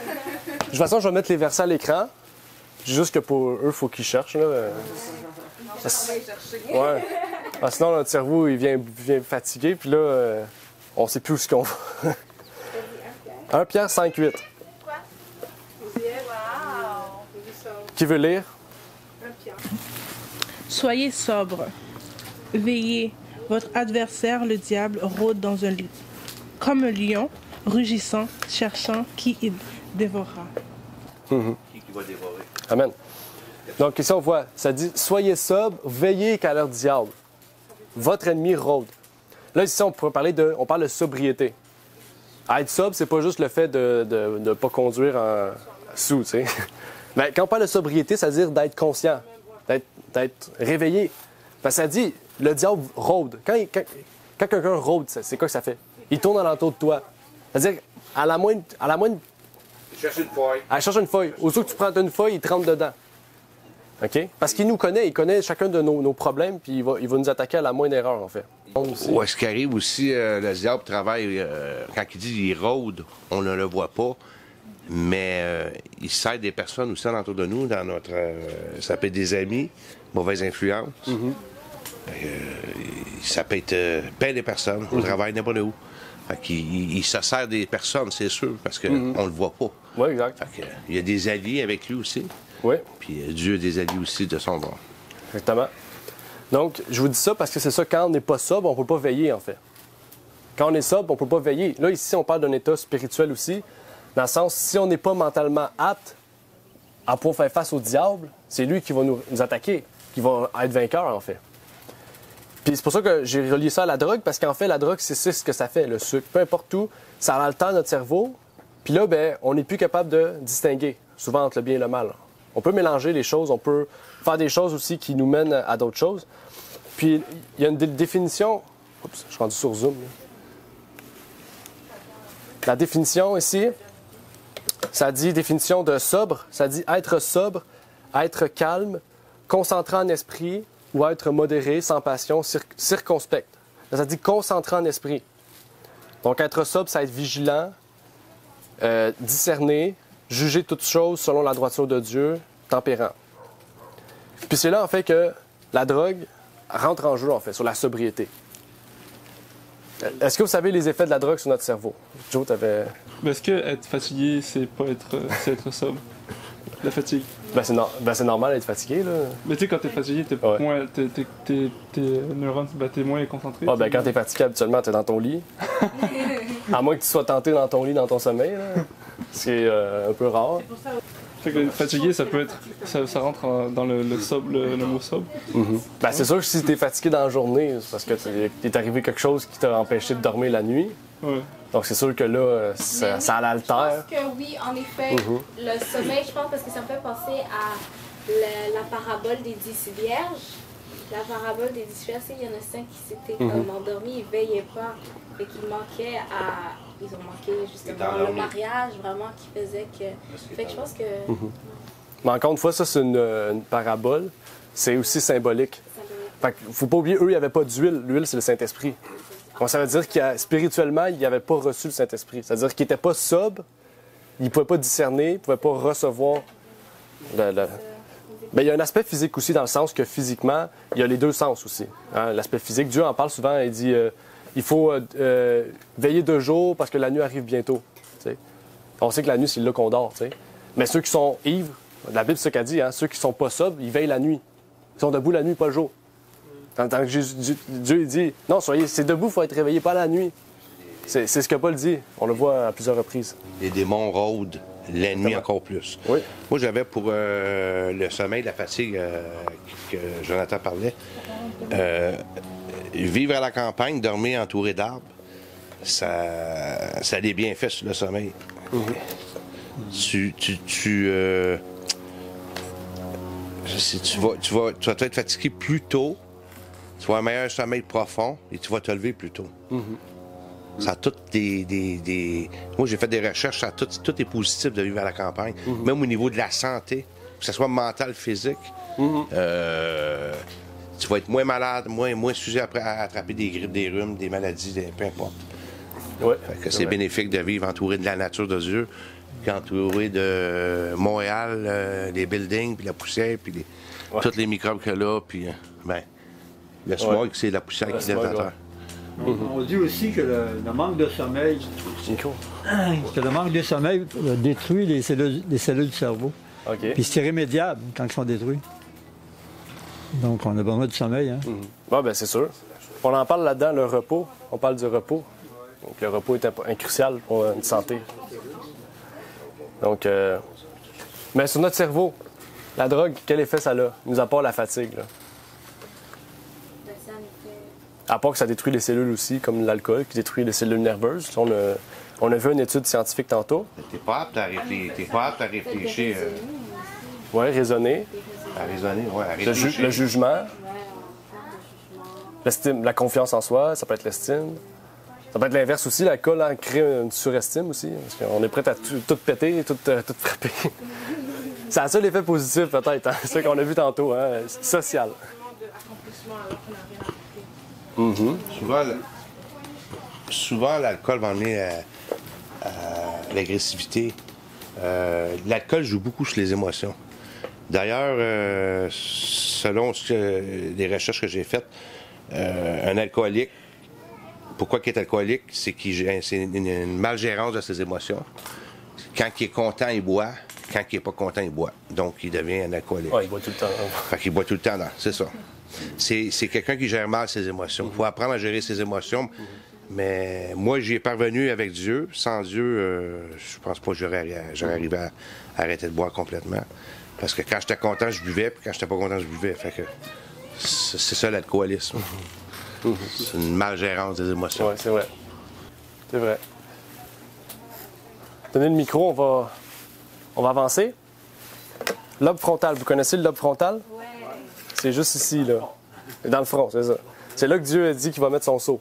Speaker 2: toute façon, je vais mettre les versets à l'écran. Juste que pour eux, il faut qu'ils cherchent. Là. Ouais. Ah, sinon, notre cerveau, il vient fatigué, puis là, on ne sait plus où ce qu'on va. 1 Pierre 5, 8. Qui veut lire?
Speaker 6: Soyez sobres. Veillez. Votre adversaire, le diable, rôde comme un lion, rugissant, cherchant qui il dévorera.
Speaker 3: Qui va dévorer?
Speaker 2: Amen. Donc ici, on voit, ça dit « Soyez sobres, veillez qu'à leur diable. Votre ennemi rôde. » Là, ici, on parle de sobriété. Être sobre, c'est pas juste le fait de ne pas conduire en sous, tu sais. Mais quand on parle de sobriété, ça veut dire d'être conscient, d'être réveillé. Parce que ça dit, le diable rôde. Quand quelqu'un rôde, c'est quoi que ça fait? Il tourne alentour de toi. C'est-à-dire, à la moindre...
Speaker 3: Il cherche une feuille.
Speaker 2: Elle cherche une feuille. Aussitôt que tu prends une feuille, il te rentre dedans. OK? Parce qu'il nous connaît, il connaît chacun de nos problèmes, puis il va nous attaquer à la moindre erreur, en fait.
Speaker 3: Ou est-ce qu'il arrive aussi, le diable travaille, quand il dit qu'il rôde, on ne le voit pas, mais il sert des personnes aussi autour de nous, dans notre. Ça peut être des amis, mauvaise influence. Ça peut être plein de personnes, au travail, n'importe où. Fait qu'il se sert des personnes, c'est sûr, parce qu'on ne le voit pas.
Speaker 2: Oui, exact.
Speaker 3: Fait que, il y a des alliés avec lui aussi.
Speaker 2: Oui.
Speaker 3: Puis Dieu a des alliés aussi de son bord.
Speaker 2: Exactement. Donc, je vous dis ça parce que c'est ça, quand on n'est pas sobre, on ne peut pas veiller, en fait. Quand on est sobre, on ne peut pas veiller. Là, ici, on parle d'un état spirituel aussi, dans le sens, si on n'est pas mentalement apte à pouvoir faire face au diable, c'est lui qui va nous attaquer, qui va être vainqueur, en fait. Puis c'est pour ça que j'ai relié ça à la drogue, parce qu'en fait, la drogue, c'est ce que ça fait, le sucre. Peu importe où, ça altère notre cerveau, puis là, ben, on n'est plus capable de distinguer, souvent entre le bien et le mal. On peut mélanger les choses, on peut faire des choses aussi qui nous mènent à d'autres choses. Puis, il y a une définition... Oups, je suis rendu sur Zoom. Là. La définition ici, ça dit définition de sobre, ça dit être sobre, être calme, concentré en esprit ou être modéré, sans passion, circonspect. Ça dit concentré en esprit. Donc, être sobre, ça être vigilant, discerner, juger toutes choses selon la droiture de Dieu, tempérant. Puis c'est là, en fait, que la drogue rentre en jeu, en fait, sur la sobriété. Est-ce que vous savez les effets de la drogue sur notre cerveau? Joe, t'avais...
Speaker 9: Mais est-ce que être fatigué, c'est pas être, c'est être sobre? La fatigue.
Speaker 2: Ben c'est normal d'être fatigué, là.
Speaker 9: Mais tu sais, quand t'es fatigué, t'es moins... tes neurones, t'es moins concentré.
Speaker 2: Ah, ben quand t'es fatigué, habituellement, t'es dans ton lit. À moins que tu sois tenté dans ton lit, dans ton sommeil, là. C'est un peu rare.
Speaker 9: Fait que fatigué, ça peut être... Ça rentre dans le sobre, le mot sobre.
Speaker 2: Ben c'est sûr que si t'es fatigué dans la journée, c'est parce que t'es arrivé quelque chose qui t'a empêché de dormir la nuit.
Speaker 9: Ouais.
Speaker 2: Donc c'est sûr que là, ça l'altère.
Speaker 7: Je pense que oui, en effet, le sommeil, je pense, parce que ça me fait penser à la parabole des 10 vierges. La parabole des 10 vierges, il y en a 5 qui s'étaient comme endormis, ils ne veillaient pas. Et qu'ils manquaient à... Ils ont manqué justement le mariage, vraiment, qui faisait que... Fait que je pense que...
Speaker 2: Mais encore une fois, ça, c'est une parabole. C'est aussi symbolique. Fait qu'il faut pas oublier, eux, il n'y avait pas d'huile. L'huile, c'est le Saint-Esprit. Donc, ça veut dire que spirituellement, ils n'avaient pas reçu le Saint-Esprit. C'est-à-dire qu'ils n'étaient pas sobres, ils ne pouvaient pas discerner, ils ne pouvaient pas recevoir Mais il y a un aspect physique aussi, dans le sens que physiquement, il y a les deux sens aussi. Hein? L'aspect physique, Dieu en parle souvent, il dit il faut veiller de jour parce que la nuit arrive bientôt. T'sais. On sait que la nuit, c'est là qu'on dort. T'sais. Mais ceux qui sont ivres, la Bible, c'est ce qu'elle dit, hein? Ceux qui ne sont pas sobres, ils veillent la nuit. Ils sont debout la nuit, pas le jour. Tant que Dieu il dit non, c'est debout, il faut être réveillé, pas la nuit. C'est ce que Paul dit. On le voit à plusieurs reprises.
Speaker 3: Les démons rôdent la nuit encore plus.
Speaker 2: Oui.
Speaker 3: Moi, j'avais pour le sommeil, la fatigue que Jonathan parlait, vivre à la campagne, dormir entouré d'arbres, ça a des bienfaits sur le sommeil. Tu vas être fatigué plus tôt, tu vas avoir un meilleur sommeil profond et tu vas te lever plus tôt. Ça a tout Moi, j'ai fait des recherches, ça a tout est positif de vivre à la campagne. Même au niveau de la santé, que ce soit mental, physique. Tu vas être moins malade, moins sujet à attraper des grippes, des rhumes, des maladies, peu importe.
Speaker 2: Ouais,
Speaker 3: c'est bénéfique de vivre entouré de la nature de Dieu, puis entouré de Montréal, les buildings, puis la poussière, puis tous les microbes qu'il y a là, puis le smog, c'est la poussière qui lève la terre.
Speaker 4: On dit aussi que le manque de sommeil, détruit les cellules du cerveau. Puis c'est irrémédiable quand ils sont détruits. Donc on a besoin de sommeil. Hein?
Speaker 2: Bon, ben c'est sûr. On en parle là-dedans, le repos. On parle du repos. Donc le repos est crucial pour une santé. Donc, mais sur notre cerveau, la drogue, quel effet ça a? Nous apporte la fatigue. Là. À part que ça détruit les cellules aussi, comme l'alcool, qui détruit les cellules nerveuses. On a vu une étude scientifique tantôt.
Speaker 3: T'es pas apte à réfléchir.
Speaker 2: Oui, raisonner.
Speaker 3: À raisonner, oui.
Speaker 2: Le jugement. L'estime, la confiance en soi, ça peut être l'estime. Ça peut être l'inverse aussi, l'alcool crée une surestime aussi. Parce qu'on est prêt à tout péter, tout frapper. C'est un seul effet positif peut-être, hein? C'est ce qu'on a vu tantôt, hein? Social.
Speaker 3: Souvent, l'alcool va emmener à l'agressivité. L'alcool joue beaucoup sur les émotions. D'ailleurs, selon les recherches que j'ai faites, un alcoolique, pourquoi il est alcoolique? C'est une malgérance de ses émotions. Quand il est content, il boit. Quand il n'est pas content, il boit. Donc, il devient un alcoolique.
Speaker 2: Oui, il boit tout le temps.
Speaker 3: Fait qu'il boit tout le temps, c'est ça. C'est quelqu'un qui gère mal ses émotions. Il faut apprendre à gérer ses émotions. Mais moi, j'y ai parvenu avec Dieu. Sans Dieu, je pense pas que j'aurais arrivé à arrêter de boire complètement. Parce que quand j'étais content, je buvais, puis quand j'étais pas content, je buvais. Fait que c'est ça l'alcoolisme. C'est une malgérance des émotions.
Speaker 2: Oui, c'est vrai. C'est vrai. Donnez le micro, on va avancer. Lobe frontal, vous connaissez le lobe frontal? Oui. C'est juste ici, là. Dans le front, c'est ça. C'est là que Dieu a dit qu'il va mettre son sceau.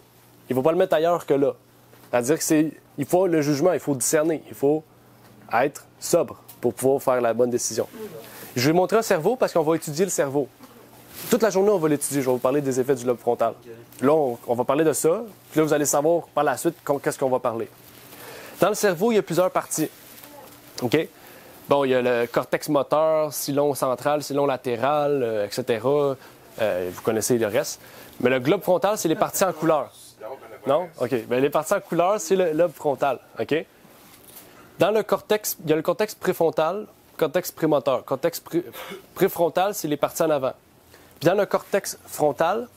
Speaker 2: Il ne va pas le mettre ailleurs que là. C'est-à-dire il faut le jugement, il faut discerner, il faut être sobre pour pouvoir faire la bonne décision. Je vais vous montrer un cerveau parce qu'on va étudier le cerveau. Toute la journée, on va l'étudier. Je vais vous parler des effets du lobe frontal. Là, on va parler de ça. Puis là, vous allez savoir par la suite qu'est-ce qu'on va parler. Dans le cerveau, il y a plusieurs parties. OK? Bon, il y a le cortex moteur, sillon central, sillon latéral, etc. Vous connaissez le reste. Mais le globe frontal, c'est les parties en couleur. Non? OK. Bien, les parties en couleur, c'est le lobe frontal. OK? Dans le cortex, il y a le cortex préfrontal, cortex prémoteur. Cortex préfrontal, c'est les parties en avant. Puis dans le cortex frontal,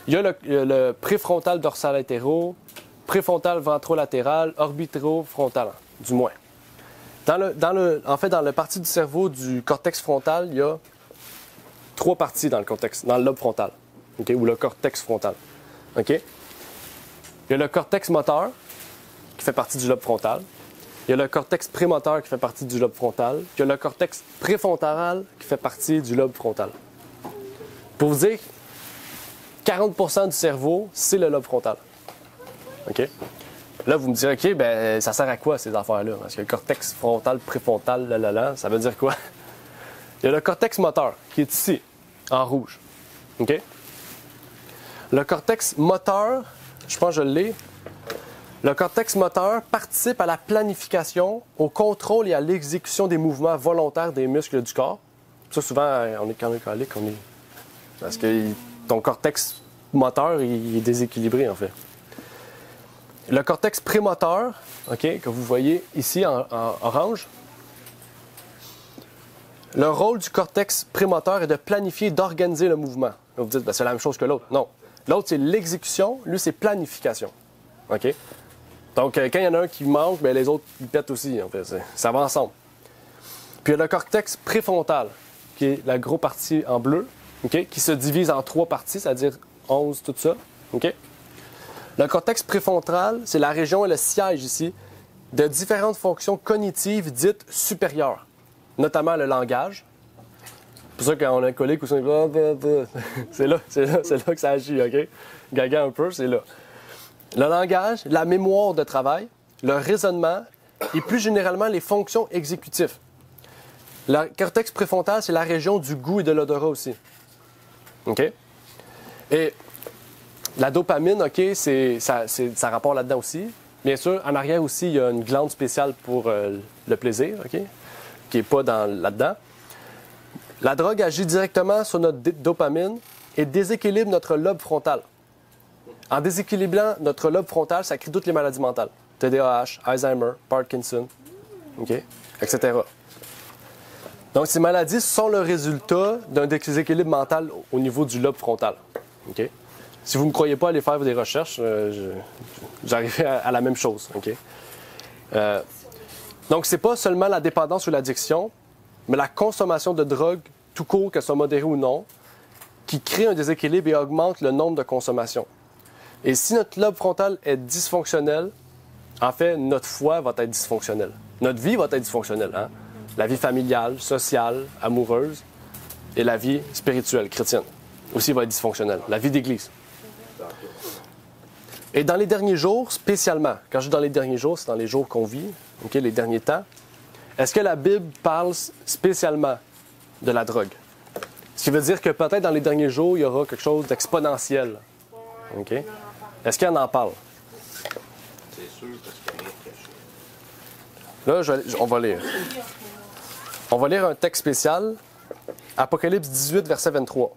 Speaker 2: il y a le préfrontal dorsal latéral, préfrontal ventrolatéral, orbitofrontal, du moins. Dans la partie du cerveau du cortex frontal, il y a 3 parties dans le lobe frontal, okay, ou le cortex frontal. Okay? Il y a le cortex moteur, qui fait partie du lobe frontal. Il y a le cortex prémoteur, qui fait partie du lobe frontal. Il y a le cortex préfrontal, qui fait partie du lobe frontal. Pour vous dire, 40% du cerveau, c'est le lobe frontal. OK? Là, vous me direz, OK, ben ça sert à quoi ces affaires-là? Parce que le cortex frontal, préfrontal, ça veut dire quoi? Il y a le cortex moteur, qui est ici, en rouge. OK? Le cortex moteur, je pense que je l'ai. Le cortex moteur participe à la planification, au contrôle et à l'exécution des mouvements volontaires des muscles du corps. Ça, souvent, quand on est alcoolique, parce que ton cortex moteur, il est déséquilibré, en fait. Le cortex prémoteur, OK, que vous voyez ici en orange, le rôle du cortex prémoteur est de planifier et d'organiser le mouvement. Vous vous dites, ben, c'est la même chose que l'autre. Non. L'autre, c'est l'exécution. Lui, c'est planification. OK? Donc, quand il y en a un qui manque, bien, les autres, ils pètent aussi, en fait. Ça va ensemble. Puis, il y a le cortex préfrontal, qui est la grosse partie en bleu, OK, qui se divise en 3 parties, c'est-à-dire 11, tout ça. OK? Le cortex préfrontal, c'est la région et le siège ici de différentes fonctions cognitives dites supérieures, notamment le langage. C'est pour ça que quand on a un collègue ou ça, c'est là que ça agit, OK? Gaga un peu, c'est là. le langage, la mémoire de travail, le raisonnement et plus généralement les fonctions exécutives. Le cortex préfrontal, c'est la région du goût et de l'odorat aussi. OK? Et la dopamine, OK, ça rapporte là-dedans aussi. Bien sûr, en arrière aussi, il y a une glande spéciale pour le plaisir, OK, qui n'est pas là-dedans. La drogue agit directement sur notre dopamine et déséquilibre notre lobe frontal. En déséquilibrant notre lobe frontal, ça crée toutes les maladies mentales. TDAH, Alzheimer, Parkinson, OK, etc. Donc, ces maladies sont le résultat d'un déséquilibre mental au niveau du lobe frontal. OK? Si vous ne me croyez pas, allez faire des recherches. J'arrive à la même chose. OK? Donc, ce n'est pas seulement la dépendance ou l'addiction, mais la consommation de drogue, tout court, qu'elle soit modérée ou non, qui crée un déséquilibre et augmente le nombre de consommations. Et si notre lobe frontal est dysfonctionnel, en fait, notre foi va être dysfonctionnelle. Notre vie va être dysfonctionnelle. Hein? La vie familiale, sociale, amoureuse et la vie spirituelle, chrétienne, aussi va être dysfonctionnelle. La vie d'église. Et dans les derniers jours, spécialement, quand je dis dans les derniers jours, c'est dans les jours qu'on vit, okay, les derniers temps, est-ce que la Bible parle spécialement de la drogue? Ce qui veut dire que peut-être dans les derniers jours, il y aura quelque chose d'exponentiel. Okay? Est-ce qu'elle en parle?
Speaker 3: C'est sûr, parce qu'il y a rien caché.
Speaker 2: Là, on va lire. On va lire un texte spécial, Apocalypse 18, verset 23.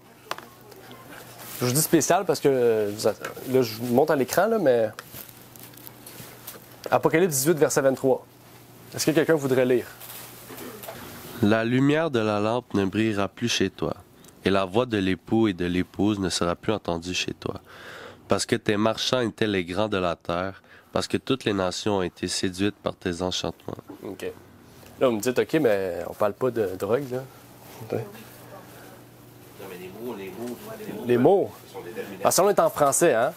Speaker 2: Je vous dis spécial parce que là, je vous montre à l'écran, là, mais Apocalypse 18, verset 23. Est-ce que quelqu'un voudrait lire?
Speaker 10: La lumière de la lampe ne brillera plus chez toi, et la voix de l'époux et de l'épouse ne sera plus entendue chez toi, parce que tes marchands étaient les grands de la terre, parce que toutes les nations ont été séduites par tes enchantements.
Speaker 2: OK. Là, vous me dites, OK, mais on parle pas de drogue, là. Okay.
Speaker 3: Non, mais
Speaker 2: Les mots. Parce qu'on est en français, hein?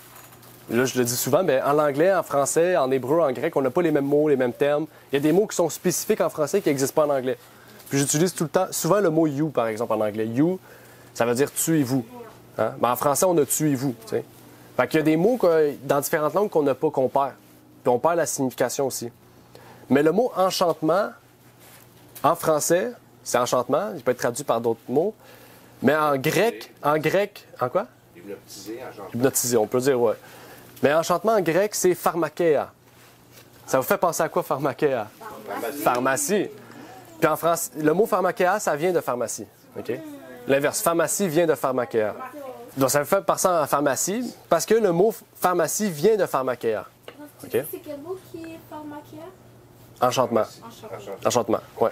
Speaker 2: Là, je le dis souvent, mais en anglais, en français, en hébreu, en grec, on n'a pas les mêmes mots, les mêmes termes. Il y a des mots qui sont spécifiques en français qui n'existent pas en anglais. Puis j'utilise tout le temps, souvent le mot « you », par exemple, en anglais. « You », ça veut dire « tu et vous ». Hein? Mais en français, on a « tu et vous ». T'sais. Fait qu'il y a des mots dans différentes langues qu'on n'a pas, qu'on perd. Puis on perd la signification aussi. Mais le mot « enchantement », en français, c'est « enchantement », il peut être traduit par d'autres mots. Mais en grec, en quoi?
Speaker 3: Hypnotisé, enchantement.
Speaker 2: Hypnotisé, on peut dire, ouais. Mais enchantement en grec, c'est pharmakeia. Ça vous fait penser à quoi, pharmakeia? Pharmacie. Puis en France, le mot pharmakeia, ça vient de pharmacie. OK? L'inverse, pharmacie vient de pharmakeia. Donc ça vous fait penser à pharmacie parce que le mot pharmacie vient de pharmakeia. OK?
Speaker 7: C'est quel mot qui est pharmakeia?
Speaker 2: Enchantement. Enchantement, ouais.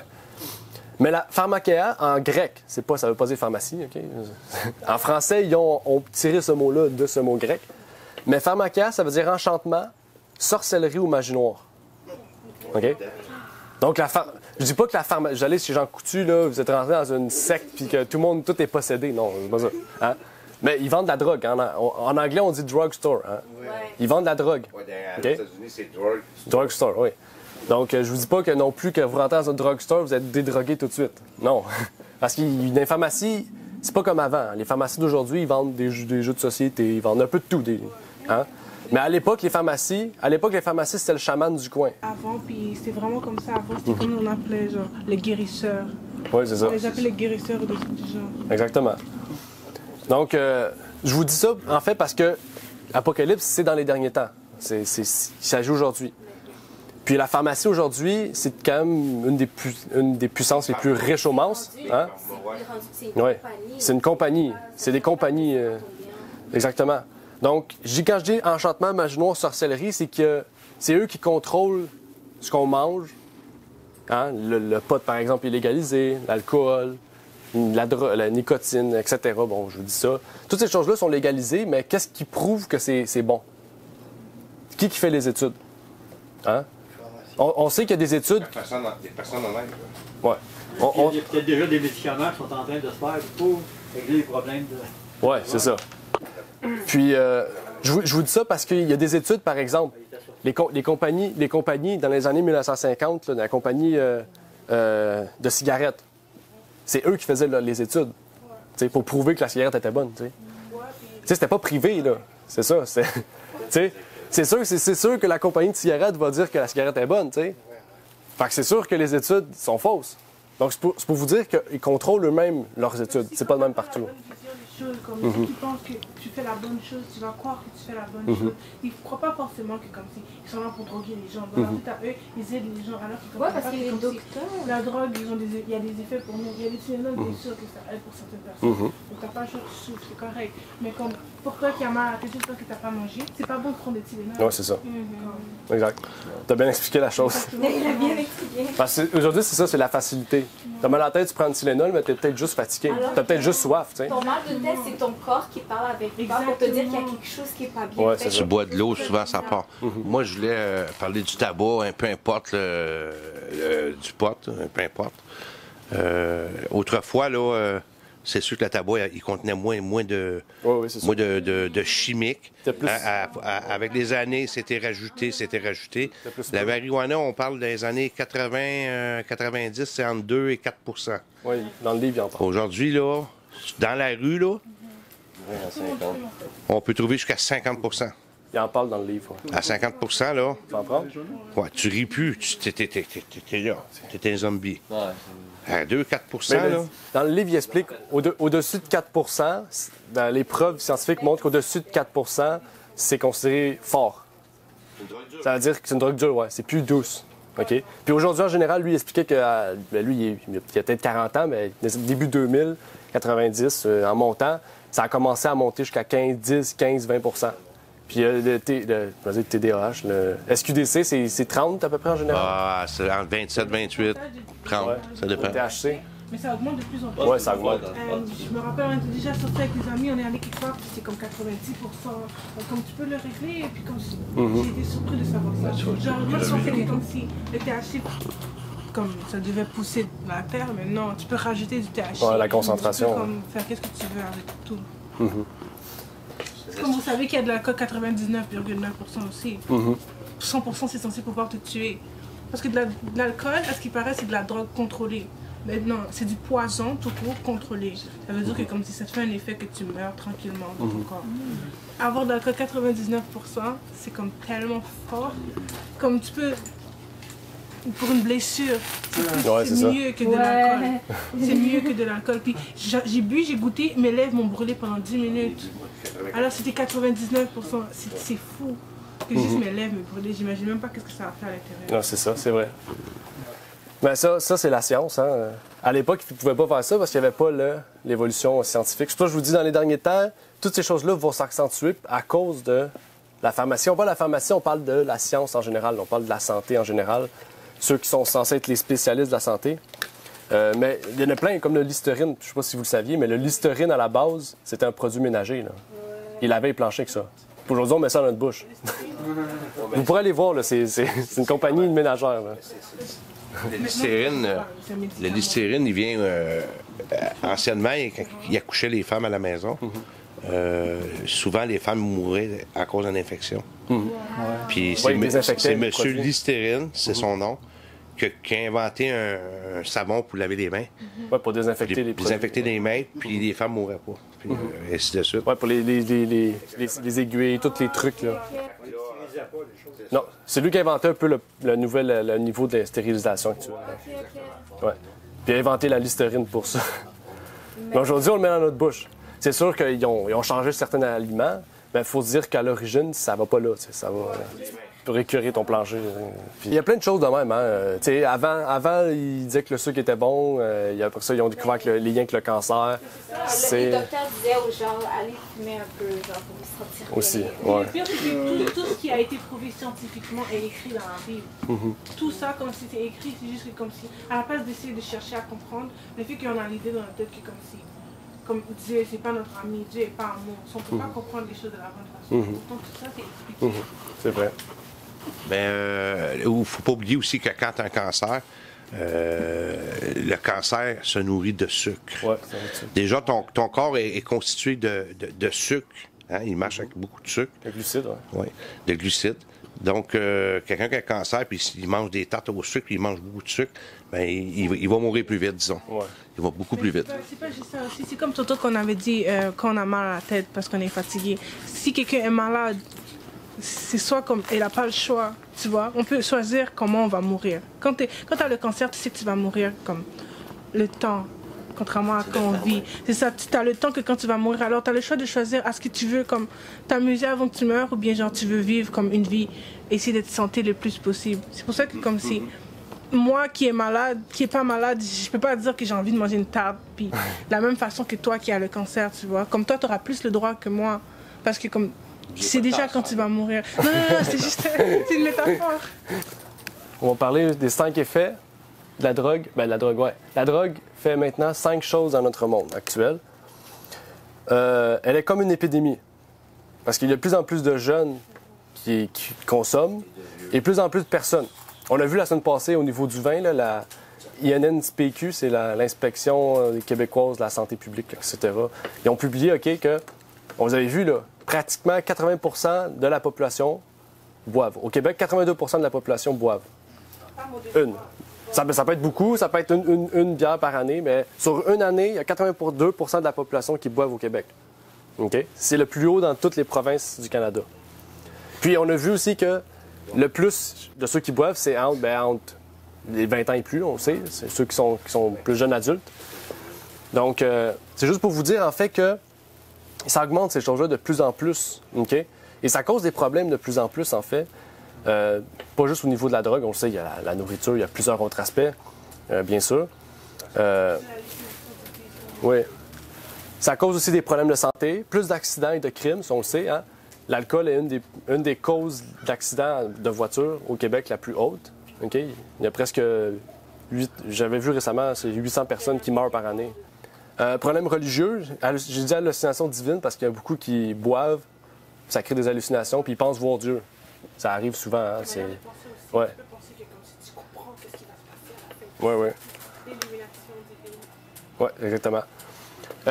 Speaker 2: Mais la pharmakeia, en grec, ça ne veut pas dire pharmacie, OK? En français, ils ont tiré ce mot-là de ce mot grec. Mais pharmakeia, ça veut dire enchantement, sorcellerie ou magie noire. OK? Donc, je dis pas que la pharmacie... J'allais chez Jean Coutu, là, vous êtes rentré dans une secte puis que tout est possédé. Non, c'est pas ça. Hein? Mais ils vendent de la drogue. En anglais, on dit drugstore. Hein? Ouais. Ils vendent de la drogue.
Speaker 3: Ouais, aux
Speaker 2: okay?
Speaker 3: États-Unis, c'est drugstore.
Speaker 2: Drugstore, oui. Donc, je vous dis pas que non plus que vous rentrez dans un drugstore, vous êtes dédrogué tout de suite. Non. Parce que les pharmacies, c'est pas comme avant. Les pharmacies d'aujourd'hui, ils vendent des jeux de société, ils vendent un peu de tout. Hein? Mais à l'époque, les pharmacies, c'était le chaman du coin.
Speaker 6: Avant, puis c'était vraiment comme ça. Avant, c'était comme on appelait, genre, les guérisseurs.
Speaker 2: Oui, c'est ça.
Speaker 6: On les appelait les guérisseurs de ce genre.
Speaker 2: Exactement. Donc, je vous dis ça, en fait, parce que Apocalypse, c'est dans les derniers temps. Il s'agit aujourd'hui. Puis la pharmacie, aujourd'hui, c'est quand même une des puissances les plus riches au monde. Hein? Oui, c'est une compagnie. C'est des compagnies. Exactement. Donc, quand je dis enchantement, magie noire, sorcellerie, c'est que c'est eux qui contrôlent ce qu'on mange. Hein? Le pot, par exemple, est légalisé, l'alcool, la nicotine, etc. Bon, je vous dis ça. Toutes ces choses-là sont légalisées, mais qu'est-ce qui prouve que c'est bon? Qui fait les études? Hein? On sait qu'il y a des études...
Speaker 3: Des personnes honnêtes.
Speaker 2: Ouais.
Speaker 4: Il y a peut-être déjà des médicaments qui sont en train de se faire pour régler les problèmes de...
Speaker 2: Oui, c'est ça. Puis, je vous dis ça parce qu'il y a des études, par exemple, les compagnies dans les années 1950, là, la compagnie de cigarettes, c'est eux qui faisaient les études pour prouver que la cigarette était bonne. C'était pas privé, là. C'est ça. c'est sûr que la compagnie de cigarettes va dire que la cigarette est bonne, tu sais. Fait que c'est sûr que les études sont fausses. Donc, c'est pour vous dire qu'ils contrôlent eux-mêmes leurs études. C'est pas le même partout.
Speaker 6: Comme si tu penses que tu fais la bonne chose, tu vas croire que tu fais la bonne chose. Ils ne croient pas forcément que comme si ils sont là pour droguer les gens. Dans la tête à eux, ils aident les gens. Alors qu'ils
Speaker 7: parce que les docteurs...
Speaker 6: La drogue, il y a des effets pour nous. Il y a des Tylenol, bien sûr, que ça aide pour certaines personnes. Donc t'as pas le choix de souffrir, c'est correct. Mais comme pour toi qui as mal à la tête, juste parce que t'as pas mangé, c'est pas bon de prendre des Tylenol.
Speaker 2: Oui, c'est ça. Exact. T'as bien expliqué la chose.
Speaker 7: Il a bien expliqué.
Speaker 2: Parce qu'aujourd'hui, c'est ça, c'est la facilité. T'as mal à la tête, tu prends un Tylenol, mais t'es peut-être juste fatigué. T'as peut-être juste soif, tu sais.
Speaker 7: Ton mal de tête, c'est ton corps qui parle avec toi pour te dire qu'il y a quelque chose qui n'est pas bien.
Speaker 2: Ouais,
Speaker 3: tu bois de l'eau, souvent ça part. Moi, je voulais parler du tabac, peu importe du pot, peu importe. Autrefois, là, c'est sûr que le tabac, il contenait moins de chimiques. Avec les années, c'était rajouté. La marijuana, on parle des années 80-90, c'est entre 2 et 4 %.
Speaker 2: Oui, dans le livre, il en parle.
Speaker 3: Aujourd'hui, là, dans la rue, là, on peut trouver jusqu'à 50 %.
Speaker 2: Il en parle dans le livre. Ouais.
Speaker 3: À 50 % là.
Speaker 2: Tu en prends?
Speaker 3: Ouais, tu ris plus. T'es là. T'es un zombie. À 2-4 % là.
Speaker 2: Dans le livre, il explique au-dessus de 4 %, les preuves scientifiques montrent qu'au-dessus de 4 %, c'est considéré fort. Ça veut dire que c'est une drogue dure, ouais. C'est plus douce. OK? Puis aujourd'hui, en général, lui, il expliquait que lui, il a peut-être 40 ans, mais début 2000, 90, en montant, ça a commencé à monter jusqu'à 15-20 %. Puis le TDAH, le SQDC, c'est 30 à peu près en général?
Speaker 3: Ah, c'est entre 27, 28, 30, ça dépend.
Speaker 2: Le THC?
Speaker 6: Mais ça augmente de plus en plus.
Speaker 2: Oui, ça augmente.
Speaker 6: Je me rappelle, on était déjà sortis avec des amis, on est allé quelque part, puis c'est comme 90 %. Comme tu peux le régler, et puis comme si... J'ai été surpris de savoir ça. Genre, moi, je pensais que comme si le THC, comme ça devait pousser de la terre, mais non, tu peux rajouter du THC.
Speaker 2: Ouais, la concentration.
Speaker 6: Tu peux comme faire qu'est-ce que tu veux avec tout. Comme vous savez qu'il y a de l'alcool 99,9 % aussi. 100 % c'est censé pouvoir te tuer. Parce que de l'alcool, à ce qui paraît, c'est de la drogue contrôlée. Mais non, c'est du poison tout court contrôlé. Ça veut dire que comme si ça te fait un effet que tu meurs tranquillement dans ton corps. Avoir de l'alcool 99 %, c'est comme tellement fort. Comme tu peux... Pour une blessure, c'est mieux que de l'alcool. C'est mieux que de l'alcool. Puis j'ai bu, j'ai goûté, mes lèvres m'ont brûlé pendant 10 minutes. Alors c'était 99 %. C'est fou. Que juste mes lèvres me brûlaient. J'imagine même pas qu'est-ce que ça va faire à l'intérieur.
Speaker 2: Non, c'est ça, c'est vrai. Mais ça c'est la science. Hein. À l'époque, ils ne pouvaient pas faire ça parce qu'il n'y avait pas l'évolution scientifique. C'est pour ça que je vous dis, dans les derniers temps, toutes ces choses-là vont s'accentuer à cause de la pharmacie. On parle de la pharmacie, on parle de la science en général, on parle de la santé en général. Ceux qui sont censés être les spécialistes de la santé. Mais il y en a plein, comme le Listerine. Je ne sais pas si vous le saviez, mais le Listerine, à la base, c'était un produit ménager. Là. Il lavait les planchers avec ça. Aujourd'hui, on met ça dans notre bouche. Vous pourrez aller voir, c'est une compagnie ménagère. Là.
Speaker 3: Le Listerine, il vient... anciennement, il accouchait les femmes à la maison. Souvent, les femmes mouraient à cause d'une infection. Puis c'est M. Listerine, c'est son nom, qui a inventé un savon pour laver les mains.
Speaker 2: Oui, pour désinfecter les produits.
Speaker 3: Désinfecter les mains, puis les femmes ne mouraient pas. Puis, ainsi de suite.
Speaker 2: Oui, pour les aiguilles, tous les trucs. Là. Non, c'est lui qui a inventé un peu le niveau de stérilisation actuel. Ouais. Puis il a inventé la Listerine pour ça. Mais aujourd'hui, on le met dans notre bouche. C'est sûr qu'ils ont changé certains aliments, mais il faut se dire qu'à l'origine, ça va pas là. Ça va pour écurer ton plancher. Puis, il y a plein de choses de même. Hein. Avant, ils disaient que le sucre était bon. Après ça, ils ont découvert que les liens avec le cancer.
Speaker 7: Les docteurs disaient aux gens, allez fumer un peu, genre, pour vous sentir
Speaker 2: aussi.
Speaker 6: Ouais. Le pire, c'est que tout ce qui a été prouvé scientifiquement est écrit dans la Bible. Tout ça, comme si c'était écrit, c'est juste que comme si, à la place d'essayer de chercher à comprendre, le fait qu'on a l'idée dans la tête que comme si, comme Dieu, c'est pas notre ami, Dieu est pas amour. On ne peut pas comprendre les choses de la bonne façon. Donc tout ça, c'est expliqué.
Speaker 2: C'est vrai.
Speaker 3: Mais il ne faut pas oublier aussi que quand tu as un cancer, le cancer se nourrit de sucre.
Speaker 2: Ouais,
Speaker 3: déjà, ton corps est constitué de sucre. Hein? Il marche avec beaucoup de sucre.
Speaker 2: De glucides, oui.
Speaker 3: Oui, de glucides. Donc, quelqu'un qui a un cancer, puis il mange des tartes au sucre, puis il mange beaucoup de sucre, bien, il va mourir plus vite, disons.
Speaker 2: Ouais.
Speaker 3: Il va beaucoup plus vite.
Speaker 6: C'est pas juste ça aussi. C'est comme tantôt qu'on avait dit qu'on a mal à la tête parce qu'on est fatigué. Si quelqu'un est malade, c'est soit comme, elle n'a pas le choix, tu vois. On peut choisir comment on va mourir. Quand tu as le cancer, tu sais que tu vas mourir comme le temps, contrairement à quand on vit. C'est ça, tu as le temps que quand tu vas mourir. Alors, tu as le choix de choisir à ce que tu veux, comme t'amuser avant que tu meurs, ou bien genre tu veux vivre comme une vie, essayer d'être santé le plus possible. C'est pour ça que comme si moi qui est malade, qui est pas malade, je peux pas dire que j'ai envie de manger une tarte, puis de la même façon que toi qui as le cancer, tu vois. Comme toi, tu auras plus le droit que moi, parce que comme c'est déjà quand tu vas mourir. Non, c'est juste c'est une métaphore.
Speaker 2: On va parler des 5 effets de la drogue. Ben, la drogue, ouais. La drogue fait maintenant 5 choses dans notre monde actuel. Elle est comme une épidémie. Parce qu'il y a de plus en plus de jeunes qui consomment et de plus en plus de personnes. On a vu la semaine passée au niveau du vin, là, la INNSPQ, c'est l'inspection québécoise de la santé publique, etc. Ils ont publié, OK, que, vous avez vu, là, pratiquement 80% de la population boivent. Au Québec, 82% de la population boivent. Une. Ça peut être beaucoup, ça peut être une bière par année, mais sur une année, il y a 82% de la population qui boivent au Québec. OK? C'est le plus haut dans toutes les provinces du Canada. Puis on a vu aussi que le plus de ceux qui boivent, c'est entre les 20 ans et plus, on le sait. C'est ceux qui sont plus jeunes adultes. Donc, c'est juste pour vous dire, en fait, que ça augmente ces choses-là de plus en plus. OK? Et ça cause des problèmes de plus en plus, en fait. Pas juste au niveau de la drogue, on le sait, il y a la nourriture, il y a plusieurs autres aspects, bien sûr. Oui. Ça cause aussi des problèmes de santé, plus d'accidents et de crimes, on le sait. Hein? L'alcool est une des causes d'accidents de voiture au Québec la plus haute. Okay? Il y a presque j'avais vu récemment, c'est 800 personnes qui meurent par année. Problème religieux, j'ai dit hallucination divine parce qu'il y a beaucoup qui boivent, ça crée des hallucinations, puis ils pensent voir Dieu. Ça arrive souvent. Hein? C'est... Ouais. Oui. Oui, exactement.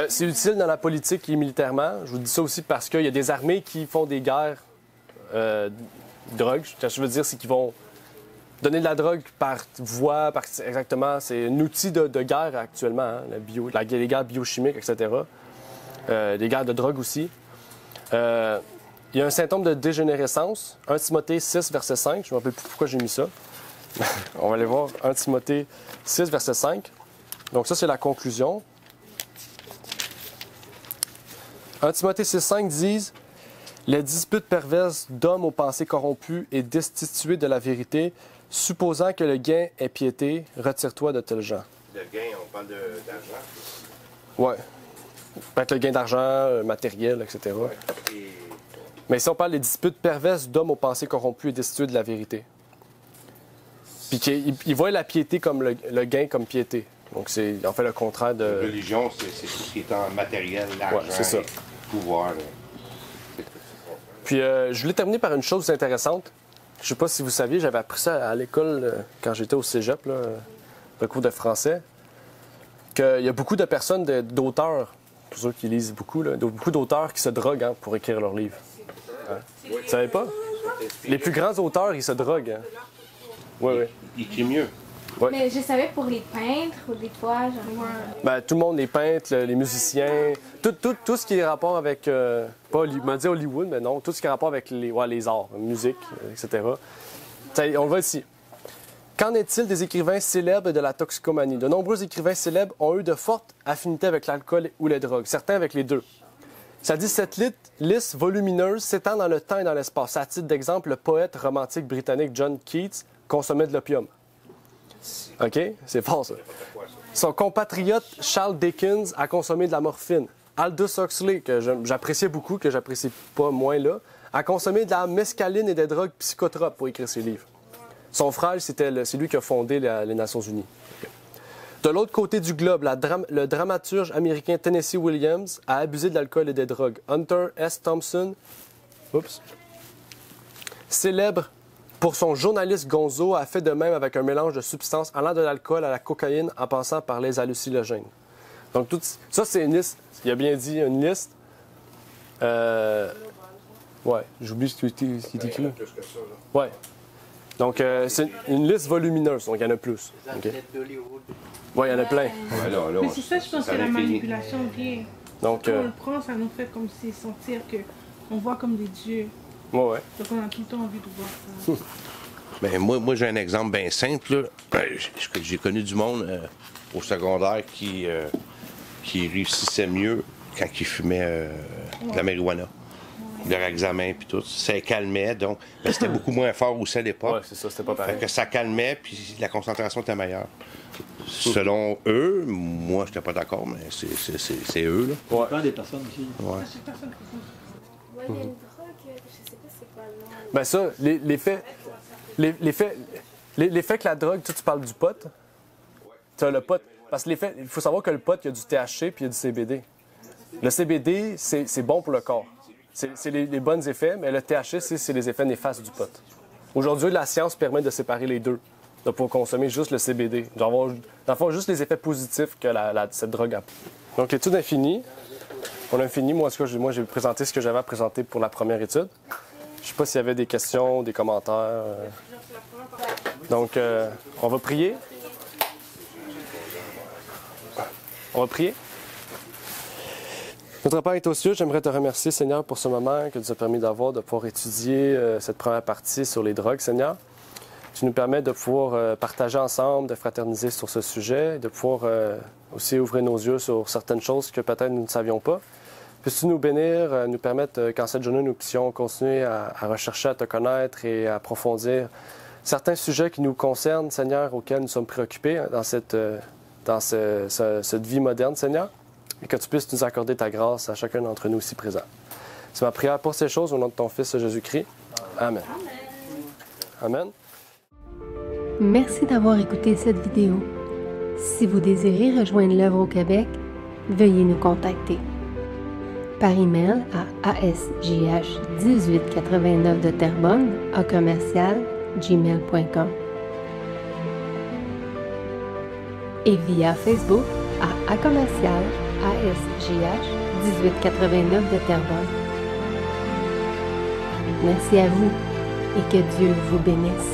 Speaker 2: C'est utile dans la politique et militairement. Je vous dis ça aussi parce qu'il y a des armées qui font des guerres drogue. Ce que je veux dire, c'est qu'ils vont donner de la drogue par voie, exactement. C'est un outil de guerre actuellement, hein? Les guerres biochimiques, etc. Les guerres de drogue aussi. Il y a un symptôme de dégénérescence. 1 Timothée 6, verset 5. Je ne me rappelle plus pourquoi j'ai mis ça. On va aller voir 1 Timothée 6, verset 5. Donc ça, c'est la conclusion. 1 Timothée 6, 5 disent « Les disputes perverses d'hommes aux pensées corrompues et destituées de la vérité, supposant que le gain est piété, retire-toi de tels gens. »
Speaker 3: Le gain, on parle d'argent?
Speaker 2: Oui. Peut-être le gain d'argent, matériel, etc. Ouais. Mais si on parle des disputes perverses d'hommes aux pensées corrompues et destituées de la vérité. Puis qu'ils voient la piété comme le gain comme piété. Donc c'est en fait le contraire de...
Speaker 3: La religion, c'est tout ce qui est en matériel, l'argent,
Speaker 2: c'est
Speaker 3: le pouvoir.
Speaker 2: Puis je voulais terminer par une chose intéressante. Je sais pas si vous saviez, j'avais appris ça à l'école quand j'étais au cégep, là, le cours de français, qu'il y a beaucoup de personnes, d'auteurs, pour ceux qui lisent beaucoup, là, beaucoup d'auteurs qui se droguent pour écrire leurs livres. Hein? Vous ne savez pas? Les plus grands auteurs, ils se droguent. Hein? Oui.
Speaker 3: Ils écrivent mieux.
Speaker 7: Ouais. Mais je savais pour les peintres, ou des fois, genre...
Speaker 2: Ben, tout le monde, les peintres, les musiciens, tout ce qui est rapport avec, pas Hollywood, mais non, tout ce qui est rapport avec les arts, la musique, etc. On le voit ici. Qu'en est-il des écrivains célèbres de la toxicomanie? De nombreux écrivains célèbres ont eu de fortes affinités avec l'alcool ou les drogues, certains avec les deux. Ça dit cette liste volumineuse s'étend dans le temps et dans l'espace. À titre d'exemple, le poète romantique britannique John Keats consommait de l'opium. OK? C'est fort, ça. Son compatriote Charles Dickens a consommé de la morphine. Aldous Huxley, que j'appréciais beaucoup, que j'apprécie pas moins là, a consommé de la mescaline et des drogues psychotropes pour écrire ses livres. Son frère, c'est lui qui a fondé les Nations Unies. Okay. De l'autre côté du globe, le dramaturge américain Tennessee Williams a abusé de l'alcool et des drogues. Hunter S. Thompson, célèbre pour son journaliste gonzo, a fait de même avec un mélange de substances allant de l'alcool à la cocaïne en passant par les hallucinogènes. Donc, ça, c'est une liste. Il a bien dit une liste. Ouais, j'oublie ce qui est écrit. Ouais. Donc, c'est une liste volumineuse, donc il y en a plus. Okay. Oui, il y en a plein.
Speaker 6: Mais c'est ça, je pense que la manipulation vient.
Speaker 2: Donc,
Speaker 6: quand on le prend, ça nous fait comme si sentir qu'on voit comme des dieux.
Speaker 2: Ouais.
Speaker 6: Donc on a tout le temps envie de voir ça.
Speaker 3: Ben, moi j'ai un exemple bien simple. Là. J'ai connu du monde au secondaire qui réussissait mieux quand ils fumaient de la marijuana. Leur examen puis tout. Ça calmait, donc c'était beaucoup moins fort aussi à l'époque.
Speaker 2: Ouais, c'est ça, c'était pas pareil.
Speaker 3: Fait que ça calmait, puis la concentration était meilleure. Selon eux, moi, j'étais pas d'accord, mais c'est eux, là.
Speaker 4: Ça dépend des personnes aussi.
Speaker 3: Ouais.
Speaker 7: Ouais, il y a une drogue, je sais pas c'est quoi le nom.
Speaker 2: Ben ça, l'effet que la drogue, tu parles du pot. Tu as le pot. Parce que l'effet, il faut savoir que le pot, il y a du THC puis il y a du CBD. Le CBD, c'est bon pour le corps. C'est les bons effets, mais le THC, c'est les effets néfastes du pot. Aujourd'hui, la science permet de séparer les deux, de pouvoir consommer juste le CBD. Dans le fond, juste les effets positifs que cette drogue a. Donc, l'étude est finie. On a fini. Moi, j'ai présenté ce que j'avais à présenter pour la première étude. Je ne sais pas s'il y avait des questions, des commentaires. Donc, on va prier. On va prier. Notre Père est aux cieux, j'aimerais te remercier, Seigneur, pour ce moment que tu nous as permis d'avoir, de pouvoir étudier cette première partie sur les drogues, Seigneur. Tu nous permets de pouvoir partager ensemble, de fraterniser sur ce sujet, de pouvoir aussi ouvrir nos yeux sur certaines choses que peut-être nous ne savions pas. Puisses-tu nous bénir, nous permettre qu'en cette journée, nous puissions continuer à rechercher, à te connaître et à approfondir certains sujets qui nous concernent, Seigneur, auxquels nous sommes préoccupés dans cette vie moderne, Seigneur. Et que tu puisses nous accorder ta grâce à chacun d'entre nous ici présents. C'est ma prière pour ces choses au nom de ton Fils Jésus-Christ. Amen. Amen.
Speaker 1: Merci d'avoir écouté cette vidéo. Si vous désirez rejoindre l'œuvre au Québec, veuillez nous contacter par email à asjh1889 de Terrebonne @gmail.com et via Facebook à commercial ASJH1889 de Terrebonne. Merci à vous et que Dieu vous bénisse.